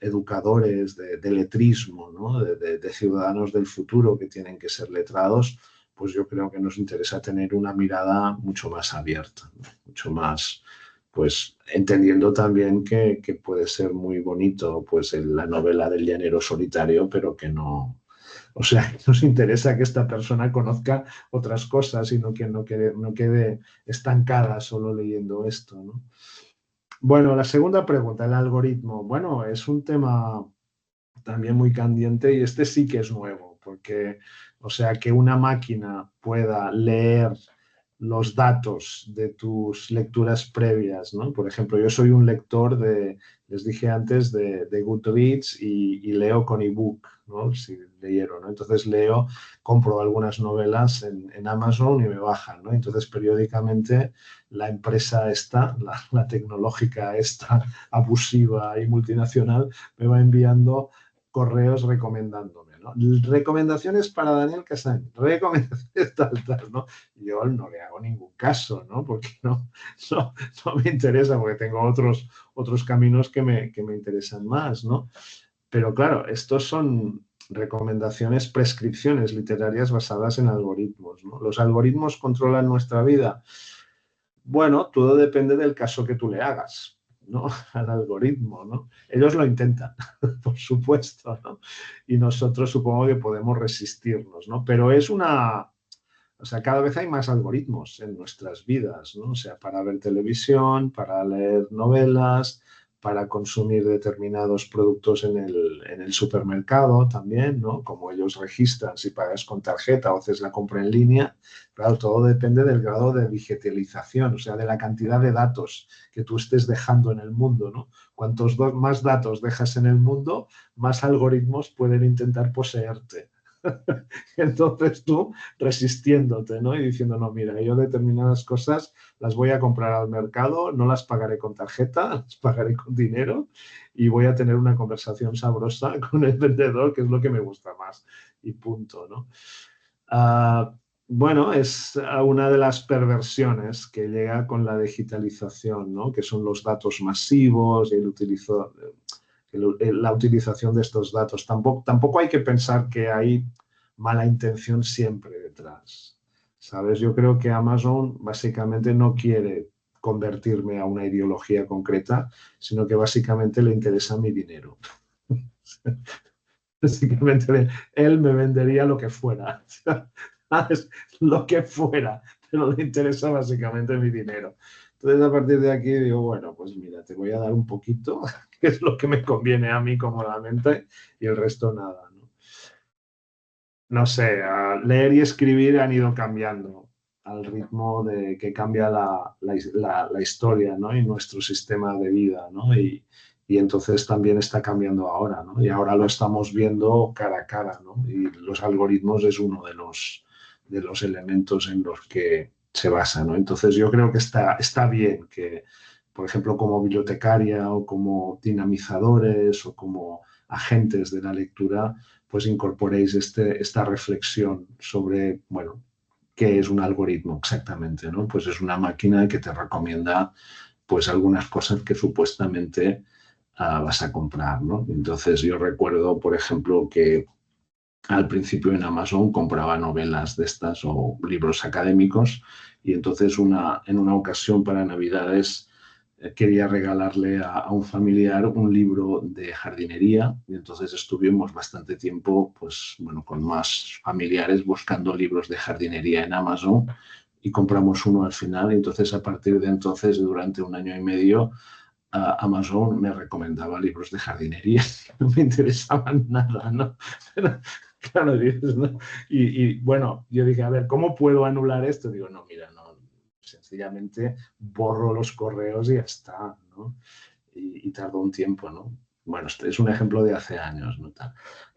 educadores de letrismo, ¿no? De ciudadanos del futuro que tienen que ser letrados, pues yo creo que nos interesa tener una mirada mucho más abierta, ¿no? Mucho más, pues entendiendo también que puede ser muy bonito pues la novela del llanero solitario, pero que no, o sea, que nos interesa que esta persona conozca otras cosas y que no quede estancada solo leyendo esto, ¿no? Bueno, la segunda pregunta, el algoritmo. Bueno, es un tema también muy candente y este sí que es nuevo, porque, o sea, que una máquina pueda leer los datos de tus lecturas previas, ¿no? Por ejemplo, yo soy un lector les dije antes, de Goodreads y leo con ebook, ¿no? Si leyeron, ¿no? Entonces compro algunas novelas en Amazon y me bajan, ¿no? Entonces, periódicamente la empresa esta, la tecnológica esta, abusiva y multinacional, me va enviando correos recomendándome, ¿no? Recomendaciones para Daniel Casañ, recomendaciones tal, ¿no? Yo no le hago ningún caso, ¿no? Porque no me interesa, porque tengo otros caminos que me interesan más, ¿no? Pero claro, estos son recomendaciones, prescripciones literarias basadas en algoritmos, ¿no? ¿Los algoritmos controlan nuestra vida? Bueno, todo depende del caso que tú le hagas, ¿no? Al algoritmo, ¿no? Ellos lo intentan, por supuesto, ¿no? Y nosotros supongo que podemos resistirnos, ¿no? Pero o sea, cada vez hay más algoritmos en nuestras vidas, ¿no? O sea, para ver televisión, para leer novelas, para consumir determinados productos en el supermercado también, ¿no? Como ellos registran si pagas con tarjeta o haces la compra en línea. Claro, todo depende del grado de digitalización, o sea, de la cantidad de datos que tú estés dejando en el mundo, ¿no? Cuantos más datos dejas en el mundo, más algoritmos pueden intentar poseerte. Entonces tú resistiéndote, ¿no? Y diciendo, no, mira, yo determinadas cosas las voy a comprar al mercado, no las pagaré con tarjeta, las pagaré con dinero y voy a tener una conversación sabrosa con el vendedor, que es lo que me gusta más, y punto, ¿no? Bueno, es una de las perversiones que llega con la digitalización, ¿no? Que son los datos masivos y la utilización de estos datos. Tampoco hay que pensar que hay mala intención siempre detrás, ¿sabes? Yo creo que Amazon básicamente no quiere convertirme a una ideología concreta, sino que básicamente le interesa mi dinero. Básicamente él me vendería lo que fuera, ¿sabes? Lo que fuera, pero le interesa básicamente mi dinero. Entonces, a partir de aquí digo, bueno, pues mira, te voy a dar un poquito, que es lo que me conviene a mí cómodamente, y el resto nada, ¿no? No sé, leer y escribir han ido cambiando al ritmo de que cambia la historia, ¿no? Y nuestro sistema de vida, ¿no? Y entonces también está cambiando ahora, ¿no? Y ahora lo estamos viendo cara a cara, ¿no? Y los algoritmos es uno de los elementos en los que se basa, ¿no? Entonces yo creo que está bien que, por ejemplo, como bibliotecaria o como dinamizadores o como agentes de la lectura, pues incorporéis esta reflexión sobre, bueno, qué es un algoritmo exactamente, ¿no? Pues es una máquina que te recomienda pues algunas cosas que supuestamente vas a comprar, ¿no? Entonces yo recuerdo, por ejemplo, que al principio en Amazon compraba novelas de estas o libros académicos y entonces en una ocasión para Navidades quería regalarle a un familiar un libro de jardinería y entonces estuvimos bastante tiempo, pues bueno, con más familiares buscando libros de jardinería en Amazon y compramos uno al final y entonces a partir de entonces, durante un año y medio, Amazon me recomendaba libros de jardinería, no me interesaban nada, ¿no? Pero, claro, dices, ¿no? Bueno, yo dije, a ver, ¿cómo puedo anular esto? Digo, no, mira, no, sencillamente borro los correos y ya está, ¿no? Y tardó un tiempo, ¿no? Bueno, este es un ejemplo de hace años, ¿no?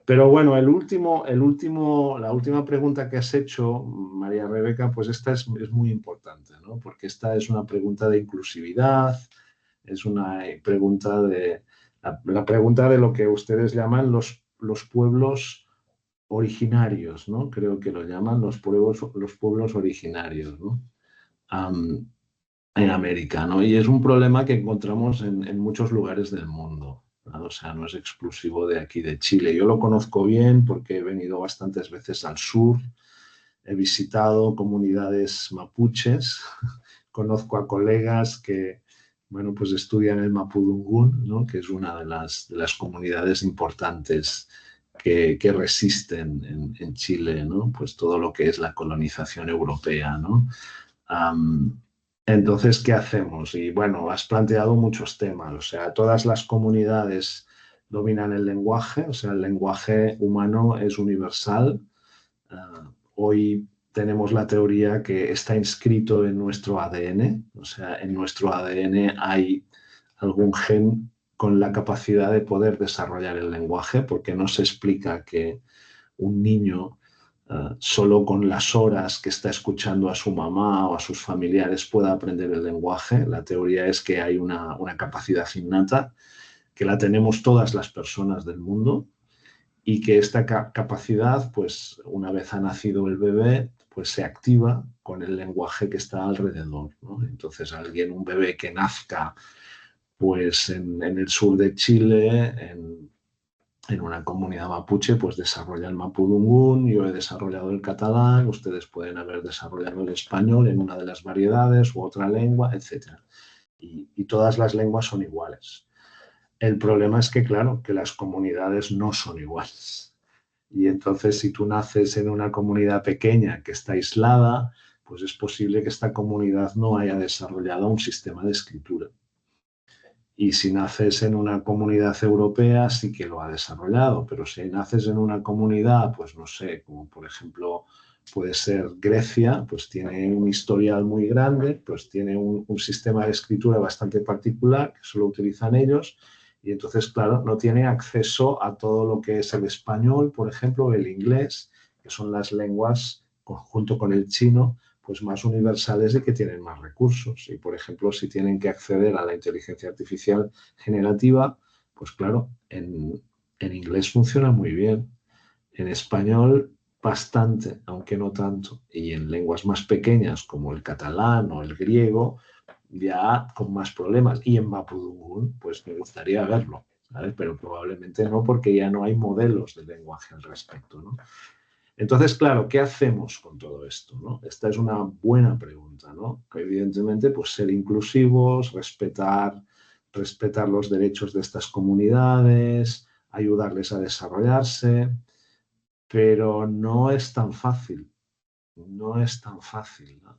Pero bueno, la última pregunta que has hecho, María Rebeca, pues esta es muy importante, ¿no? Porque esta es una pregunta de inclusividad, es una pregunta la pregunta de lo que ustedes llaman los pueblos originarios, ¿no? Creo que lo llaman los pueblos originarios, ¿no? En América, ¿no? Y es un problema que encontramos en muchos lugares del mundo, ¿no? O sea, no es exclusivo de aquí, de Chile. Yo lo conozco bien porque he venido bastantes veces al sur, he visitado comunidades mapuches, conozco a colegas que, bueno, pues estudian el Mapudungún, ¿no? Que es una de las comunidades importantes que resisten en Chile, ¿no? Pues todo lo que es la colonización europea, ¿no? Entonces, ¿qué hacemos? Y bueno, has planteado muchos temas, o sea, todas las comunidades dominan el lenguaje, o sea, el lenguaje humano es universal. Hoy tenemos la teoría que está inscrito en nuestro ADN, o sea, en nuestro ADN hay algún gen con la capacidad de poder desarrollar el lenguaje, porque no se explica que un niño solo con las horas que está escuchando a su mamá o a sus familiares pueda aprender el lenguaje. La teoría es que hay una capacidad innata, que la tenemos todas las personas del mundo y que esta capacidad, pues una vez ha nacido el bebé, pues se activa con el lenguaje que está alrededor, ¿no? Entonces un bebé que nazca pues en el sur de Chile, en una comunidad mapuche, pues desarrolla el mapudungún, yo he desarrollado el catalán, ustedes pueden haber desarrollado el español en una de las variedades u otra lengua, etc. Y todas las lenguas son iguales. El problema es que, claro, que las comunidades no son iguales. Y entonces, si tú naces en una comunidad pequeña que está aislada, pues es posible que esta comunidad no haya desarrollado un sistema de escritura. Y si naces en una comunidad europea, sí que lo ha desarrollado, pero si naces en una comunidad, pues no sé, como por ejemplo puede ser Grecia, pues tiene un historial muy grande, pues tiene un sistema de escritura bastante particular que solo utilizan ellos, y entonces, claro, no tiene acceso a todo lo que es el español, por ejemplo, o el inglés, que son las lenguas, junto con el chino, pues más universales y que tienen más recursos. Y, por ejemplo, si tienen que acceder a la inteligencia artificial generativa, pues claro, en inglés funciona muy bien, en español bastante, aunque no tanto, y en lenguas más pequeñas como el catalán o el griego, ya con más problemas. Y en mapudungún, pues me gustaría verlo, ¿sabes? Pero probablemente no, porque ya no hay modelos de lenguaje al respecto, ¿no? Entonces, claro, ¿qué hacemos con todo esto, ¿no? Esta es una buena pregunta, ¿no? Evidentemente, pues ser inclusivos, respetar los derechos de estas comunidades, ayudarles a desarrollarse, pero no es tan fácil, no es tan fácil, ¿no?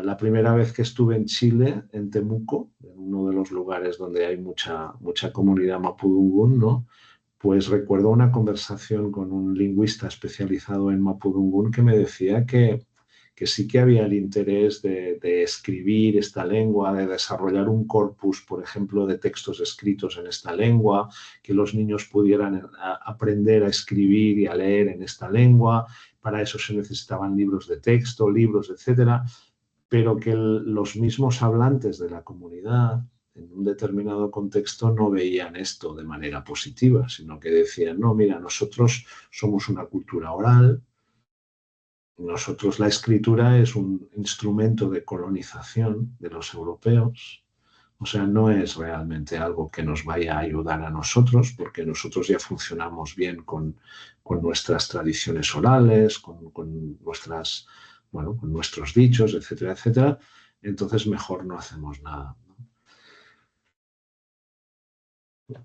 La primera vez que estuve en Chile, en Temuco, en uno de los lugares donde hay mucha comunidad mapudungún, ¿no? Pues recuerdo una conversación con un lingüista especializado en mapudungún que me decía que sí que había el interés de escribir esta lengua, de desarrollar un corpus, por ejemplo, de textos escritos en esta lengua, que los niños pudieran aprender a escribir y a leer en esta lengua. Para eso se necesitaban libros de texto, libros, etcétera, pero que los mismos hablantes de la comunidad en un determinado contexto no veían esto de manera positiva, sino que decían, no, mira, nosotros somos una cultura oral, nosotros la escritura es un instrumento de colonización de los europeos, O sea, no es realmente algo que nos vaya a ayudar a nosotros, porque nosotros ya funcionamos bien con nuestras tradiciones orales, con nuestras, bueno, con nuestros dichos, etcétera, etcétera. Entonces mejor no hacemos nada.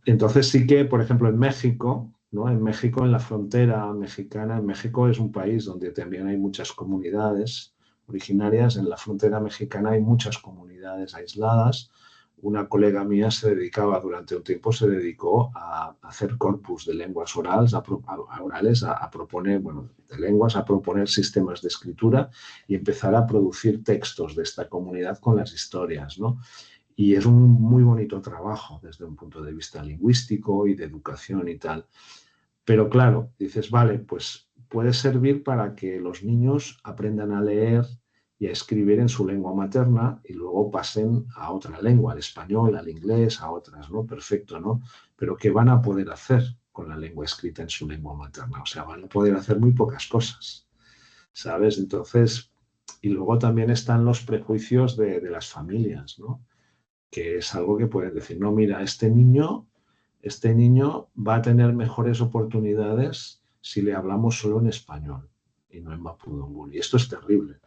Entonces sí que, por ejemplo, en México, ¿no? En México, en la frontera mexicana, en México es un país donde también hay muchas comunidades originarias. En la frontera mexicana hay muchas comunidades aisladas. Una colega mía se dedicaba, durante un tiempo, se dedicó a hacer corpus de lenguas orales, a proponer, bueno, de lenguas, a proponer sistemas de escritura y empezar a producir textos de esta comunidad con las historias, ¿no? Y es un muy bonito trabajo desde un punto de vista lingüístico y de educación y tal. Pero claro, dices, vale, pues puede servir para que los niños aprendan a leer y a escribir en su lengua materna y luego pasen a otra lengua, al español, al inglés, a otras, ¿no? Perfecto, ¿no? Pero ¿qué van a poder hacer con la lengua escrita en su lengua materna? O sea, van a poder hacer muy pocas cosas, ¿sabes? Entonces, y luego también están los prejuicios de las familias, ¿no? Que es algo que pueden decir, no, mira, este niño va a tener mejores oportunidades si le hablamos solo en español y no en mapudungun. Y esto es terrible.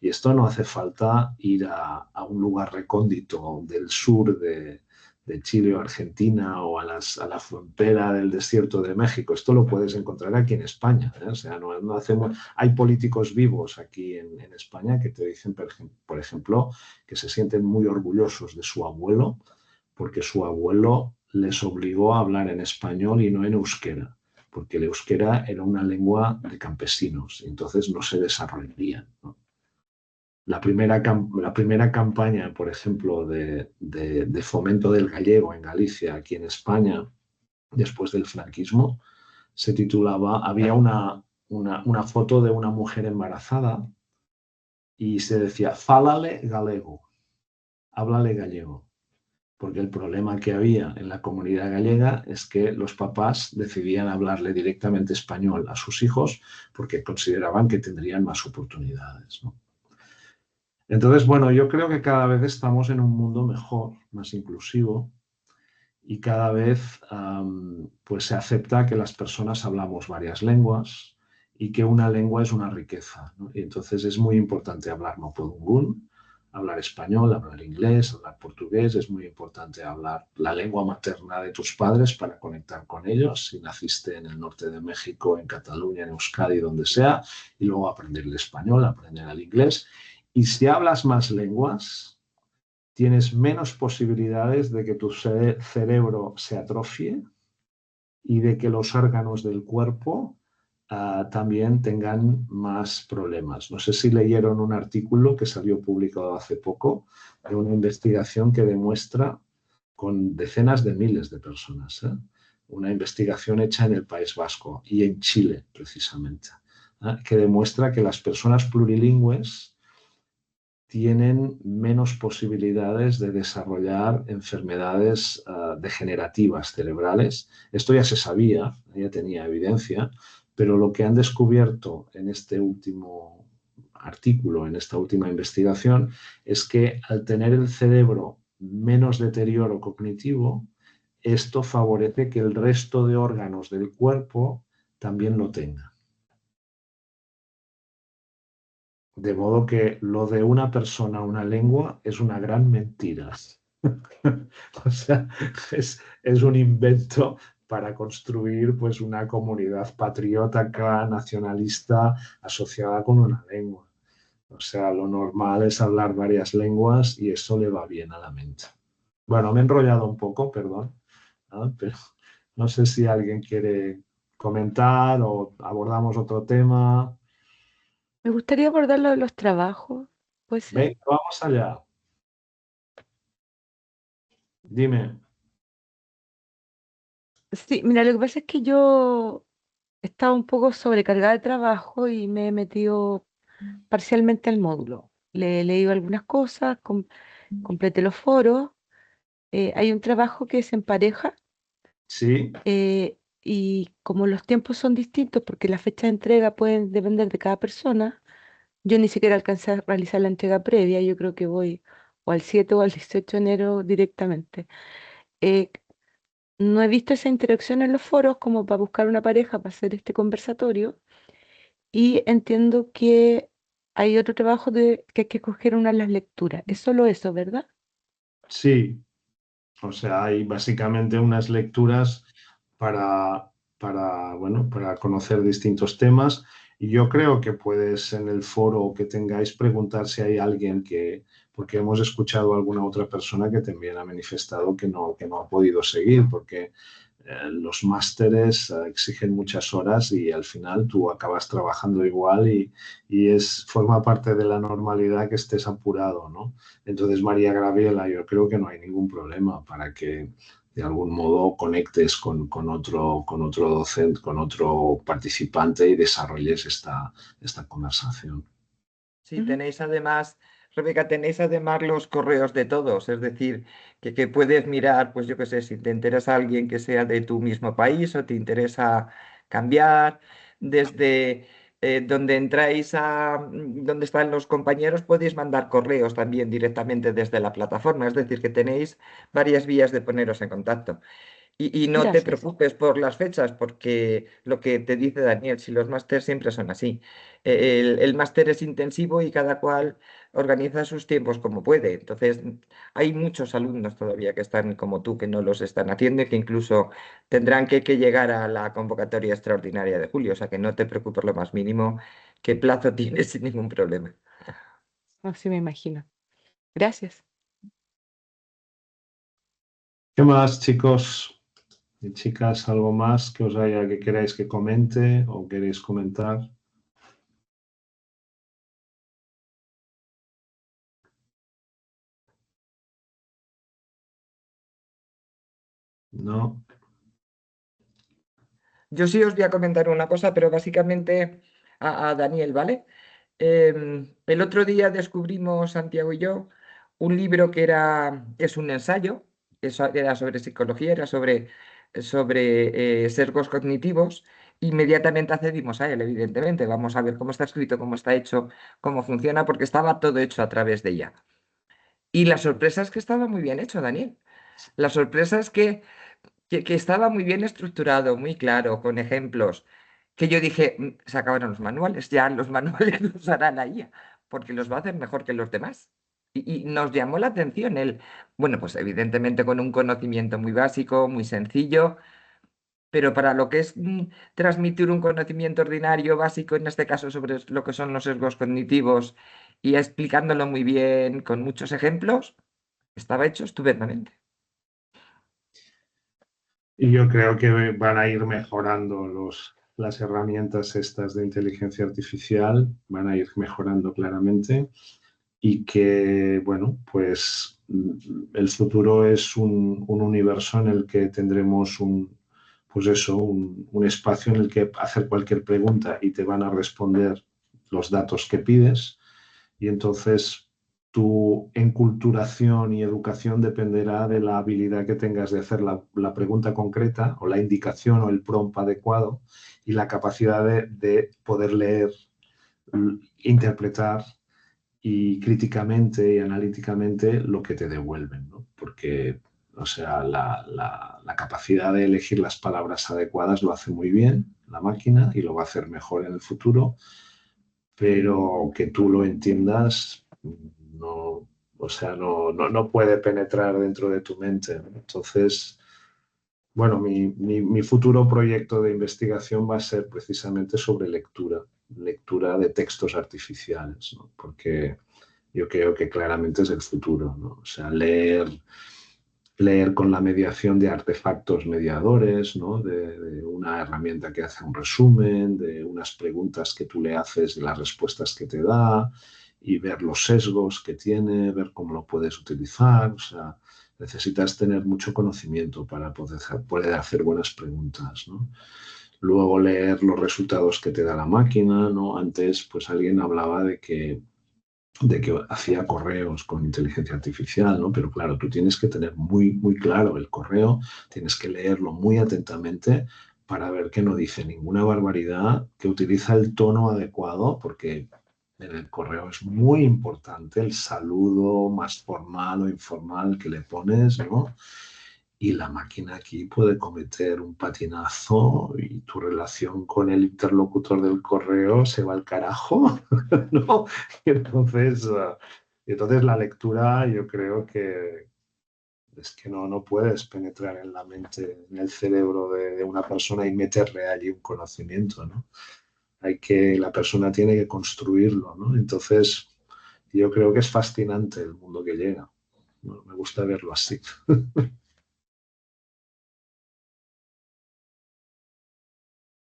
Y esto no hace falta ir a un lugar recóndito del sur de Chile o Argentina o a la frontera del desierto de México. Esto lo puedes encontrar aquí en España, ¿eh? O sea, no hacemos... Hay políticos vivos aquí en España que te dicen, por ejemplo, que se sienten muy orgullosos de su abuelo porque su abuelo les obligó a hablar en español y no en euskera, porque el euskera era una lengua de campesinos y entonces no se desarrollaría, ¿no? La primera campaña, por ejemplo, de fomento del gallego en Galicia, aquí en España, después del franquismo, se titulaba, había una foto de una mujer embarazada y se decía, fálale galego, háblale gallego. Porque el problema que había en la comunidad gallega es que los papás decidían hablarle directamente español a sus hijos porque consideraban que tendrían más oportunidades, ¿no? Entonces, bueno, yo creo que cada vez estamos en un mundo mejor, más inclusivo, y cada vez pues se acepta que las personas hablamos varias lenguas y que una lengua es una riqueza, ¿no? Y entonces es muy importante hablar mapudungún, hablar español, hablar inglés, hablar portugués. Es muy importante hablar la lengua materna de tus padres para conectar con ellos, si naciste en el norte de México, en Cataluña, en Euskadi, donde sea, y luego aprender el español, aprender el inglés. Y si hablas más lenguas, tienes menos posibilidades de que tu cerebro se atrofie y de que los órganos del cuerpo también tengan más problemas. No sé si leyeron un artículo que salió publicado hace poco de una investigación que demuestra con decenas de miles de personas, una investigación hecha en el País Vasco y en Chile, precisamente, que demuestra que las personas plurilingües tienen menos posibilidades de desarrollar enfermedades degenerativas cerebrales. Esto ya se sabía, ya tenía evidencia, pero lo que han descubierto en este último artículo, en esta última investigación, es que al tener el cerebro menos deterioro cognitivo, esto favorece que el resto de órganos del cuerpo también lo tengan. De modo que lo de una persona, una lengua, es una gran mentira. O sea, es un invento para construir pues, una comunidad patriótica, nacionalista, asociada con una lengua. O sea, lo normal es hablar varias lenguas y eso le va bien a la mente. Bueno, me he enrollado un poco, perdón, ¿no? Pero no sé si alguien quiere comentar o abordamos otro tema. Me gustaría abordar lo de los trabajos, ¿puede ser? Venga, vamos allá. Dime. Sí, mira, lo que pasa es que yo estaba un poco sobrecargada de trabajo y me he metido parcialmente al módulo. Le he leído algunas cosas, completé los foros. Hay un trabajo que es en pareja Sí, y como los tiempos son distintos porque las fechas de entrega pueden depender de cada persona, yo ni siquiera alcancé a realizar la entrega previa, yo creo que voy o al 7 o al 18 de enero directamente. Eh, no he visto esa interacción en los foros como para buscar una pareja para hacer este conversatorio y entiendo que hay otro trabajo que hay que escoger una de las lecturas. Es solo eso, ¿verdad? Sí, o sea, hay básicamente unas lecturas bueno, para conocer distintos temas. Y yo creo que puedes en el foro que tengáis preguntar si hay alguien porque hemos escuchado a alguna otra persona que también ha manifestado que no ha podido seguir, porque los másteres exigen muchas horas y al final tú acabas trabajando igual y forma parte de la normalidad que estés apurado, ¿no? Entonces, María Graviela, yo creo que no hay ningún problema para que de algún modo conectes con otro docente, con otro participante y desarrolles esta conversación. Sí, tenéis además, Rebeca, tenéis además los correos de todos, es decir, que puedes mirar, pues yo qué sé, si te interesa alguien que sea de tu mismo país o te interesa cambiar, desde donde entráis donde están los compañeros, podéis mandar correos también directamente desde la plataforma, es decir, que tenéis varias vías de poneros en contacto. Y no te Gracias. preocupes por las fechas, porque lo que te dice Daniel, si los másteres siempre son así. El máster es intensivo y cada cual organiza sus tiempos como puede. Entonces, hay muchos alumnos todavía que están como tú, que no los están haciendo y que incluso tendrán que llegar a la convocatoria extraordinaria de julio. O sea, que no te preocupes lo más mínimo, que plazo tienes sin ningún problema. Así me imagino. Gracias. ¿Qué más, chicos y chicas? ¿Algo más que os haya que queráis que comente o queréis comentar? No. Yo sí os voy a comentar una cosa, pero básicamente a Daniel, ¿vale? El otro día descubrimos, Santiago y yo, un libro es un ensayo, era sobre psicología, era sobre sesgos cognitivos. Inmediatamente accedimos a él, evidentemente. Vamos a ver cómo está escrito, cómo está hecho, cómo funciona, porque estaba todo hecho a través de ella. Y la sorpresa es que estaba muy bien hecho, Daniel. La sorpresa es que estaba muy bien estructurado, muy claro, con ejemplos, que yo dije, se acabaron los manuales, ya los manuales los hará la IA, porque los va a hacer mejor que los demás. Y nos llamó la atención bueno, pues evidentemente con un conocimiento muy básico, muy sencillo, pero para lo que es transmitir un conocimiento ordinario, básico, en este caso sobre lo que son los sesgos cognitivos, y explicándolo muy bien, con muchos ejemplos, estaba hecho estupendamente. Y yo creo que van a ir mejorando las herramientas estas de inteligencia artificial, van a ir mejorando claramente y que, bueno, pues el futuro es un universo en el que tendremos pues eso, un espacio en el que hacer cualquier pregunta y te van a responder los datos que pides y entonces tu enculturación y educación dependerá de la habilidad que tengas de hacer la pregunta concreta o la indicación o el prompt adecuado y la capacidad de poder leer, interpretar y críticamente y analíticamente lo que te devuelven, ¿no? Porque, o sea, la capacidad de elegir las palabras adecuadas lo hace muy bien la máquina y lo va a hacer mejor en el futuro, pero que tú lo entiendas, no, o sea, no puede penetrar dentro de tu mente, ¿no? Entonces, bueno, mi futuro proyecto de investigación va a ser precisamente sobre lectura de textos artificiales, ¿no? Porque yo creo que claramente es el futuro, ¿no? O sea, leer con la mediación de artefactos mediadores, ¿no? De una herramienta que hace un resumen, de unas preguntas que tú le haces y las respuestas que te da, y ver los sesgos que tiene, ver cómo lo puedes utilizar. O sea, necesitas tener mucho conocimiento para poder hacer buenas preguntas, ¿no? Luego leer los resultados que te da la máquina, ¿no? Antes, pues alguien hablaba de que hacía correos con inteligencia artificial, ¿no? Pero claro, tú tienes que tener muy claro el correo, tienes que leerlo muy atentamente para ver que no dice ninguna barbaridad, que utiliza el tono adecuado, porque en el correo es muy importante el saludo más formal o informal que le pones, ¿no? Y la máquina aquí puede cometer un patinazo y tu relación con el interlocutor del correo se va al carajo, ¿no? Y entonces la lectura yo creo que es que no puedes penetrar en la mente, en el cerebro de una persona y meterle allí un conocimiento, ¿no? La persona tiene que construirlo, ¿no? Entonces, yo creo que es fascinante el mundo que llega. ¿No? Me gusta verlo así.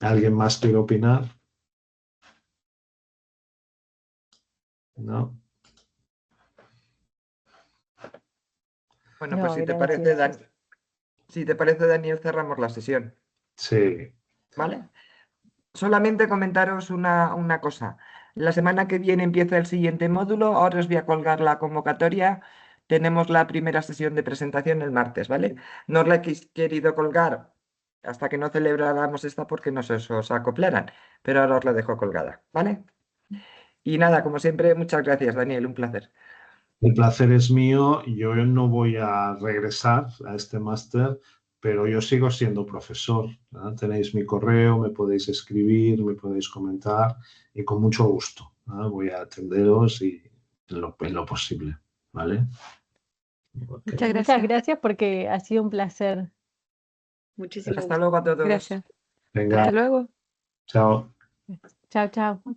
¿Alguien más quiere opinar? ¿No? Bueno, No, pues si te gracias. parece, Daniel, cerramos la sesión, Sí. ¿vale? Solamente comentaros una cosa. La semana que viene empieza el siguiente módulo. Ahora os voy a colgar la convocatoria. Tenemos la primera sesión de presentación el martes, ¿vale? No os la he querido colgar hasta que no celebráramos esta porque no se os acoplaran, pero ahora os la dejo colgada, ¿vale? Y nada, como siempre, muchas gracias, Daniel, un placer. El placer es mío. Yo no voy a regresar a este máster, pero yo sigo siendo profesor, ¿no? Tenéis mi correo, me podéis escribir, me podéis comentar y con mucho gusto, ¿no? Voy a atenderos y en lo posible, ¿vale? Ok. Muchas Muchas gracias. gracias porque ha sido un placer. Muchísimo Hasta gusto. luego a todos. Gracias. Venga, Hasta luego. chao. Chao, chao.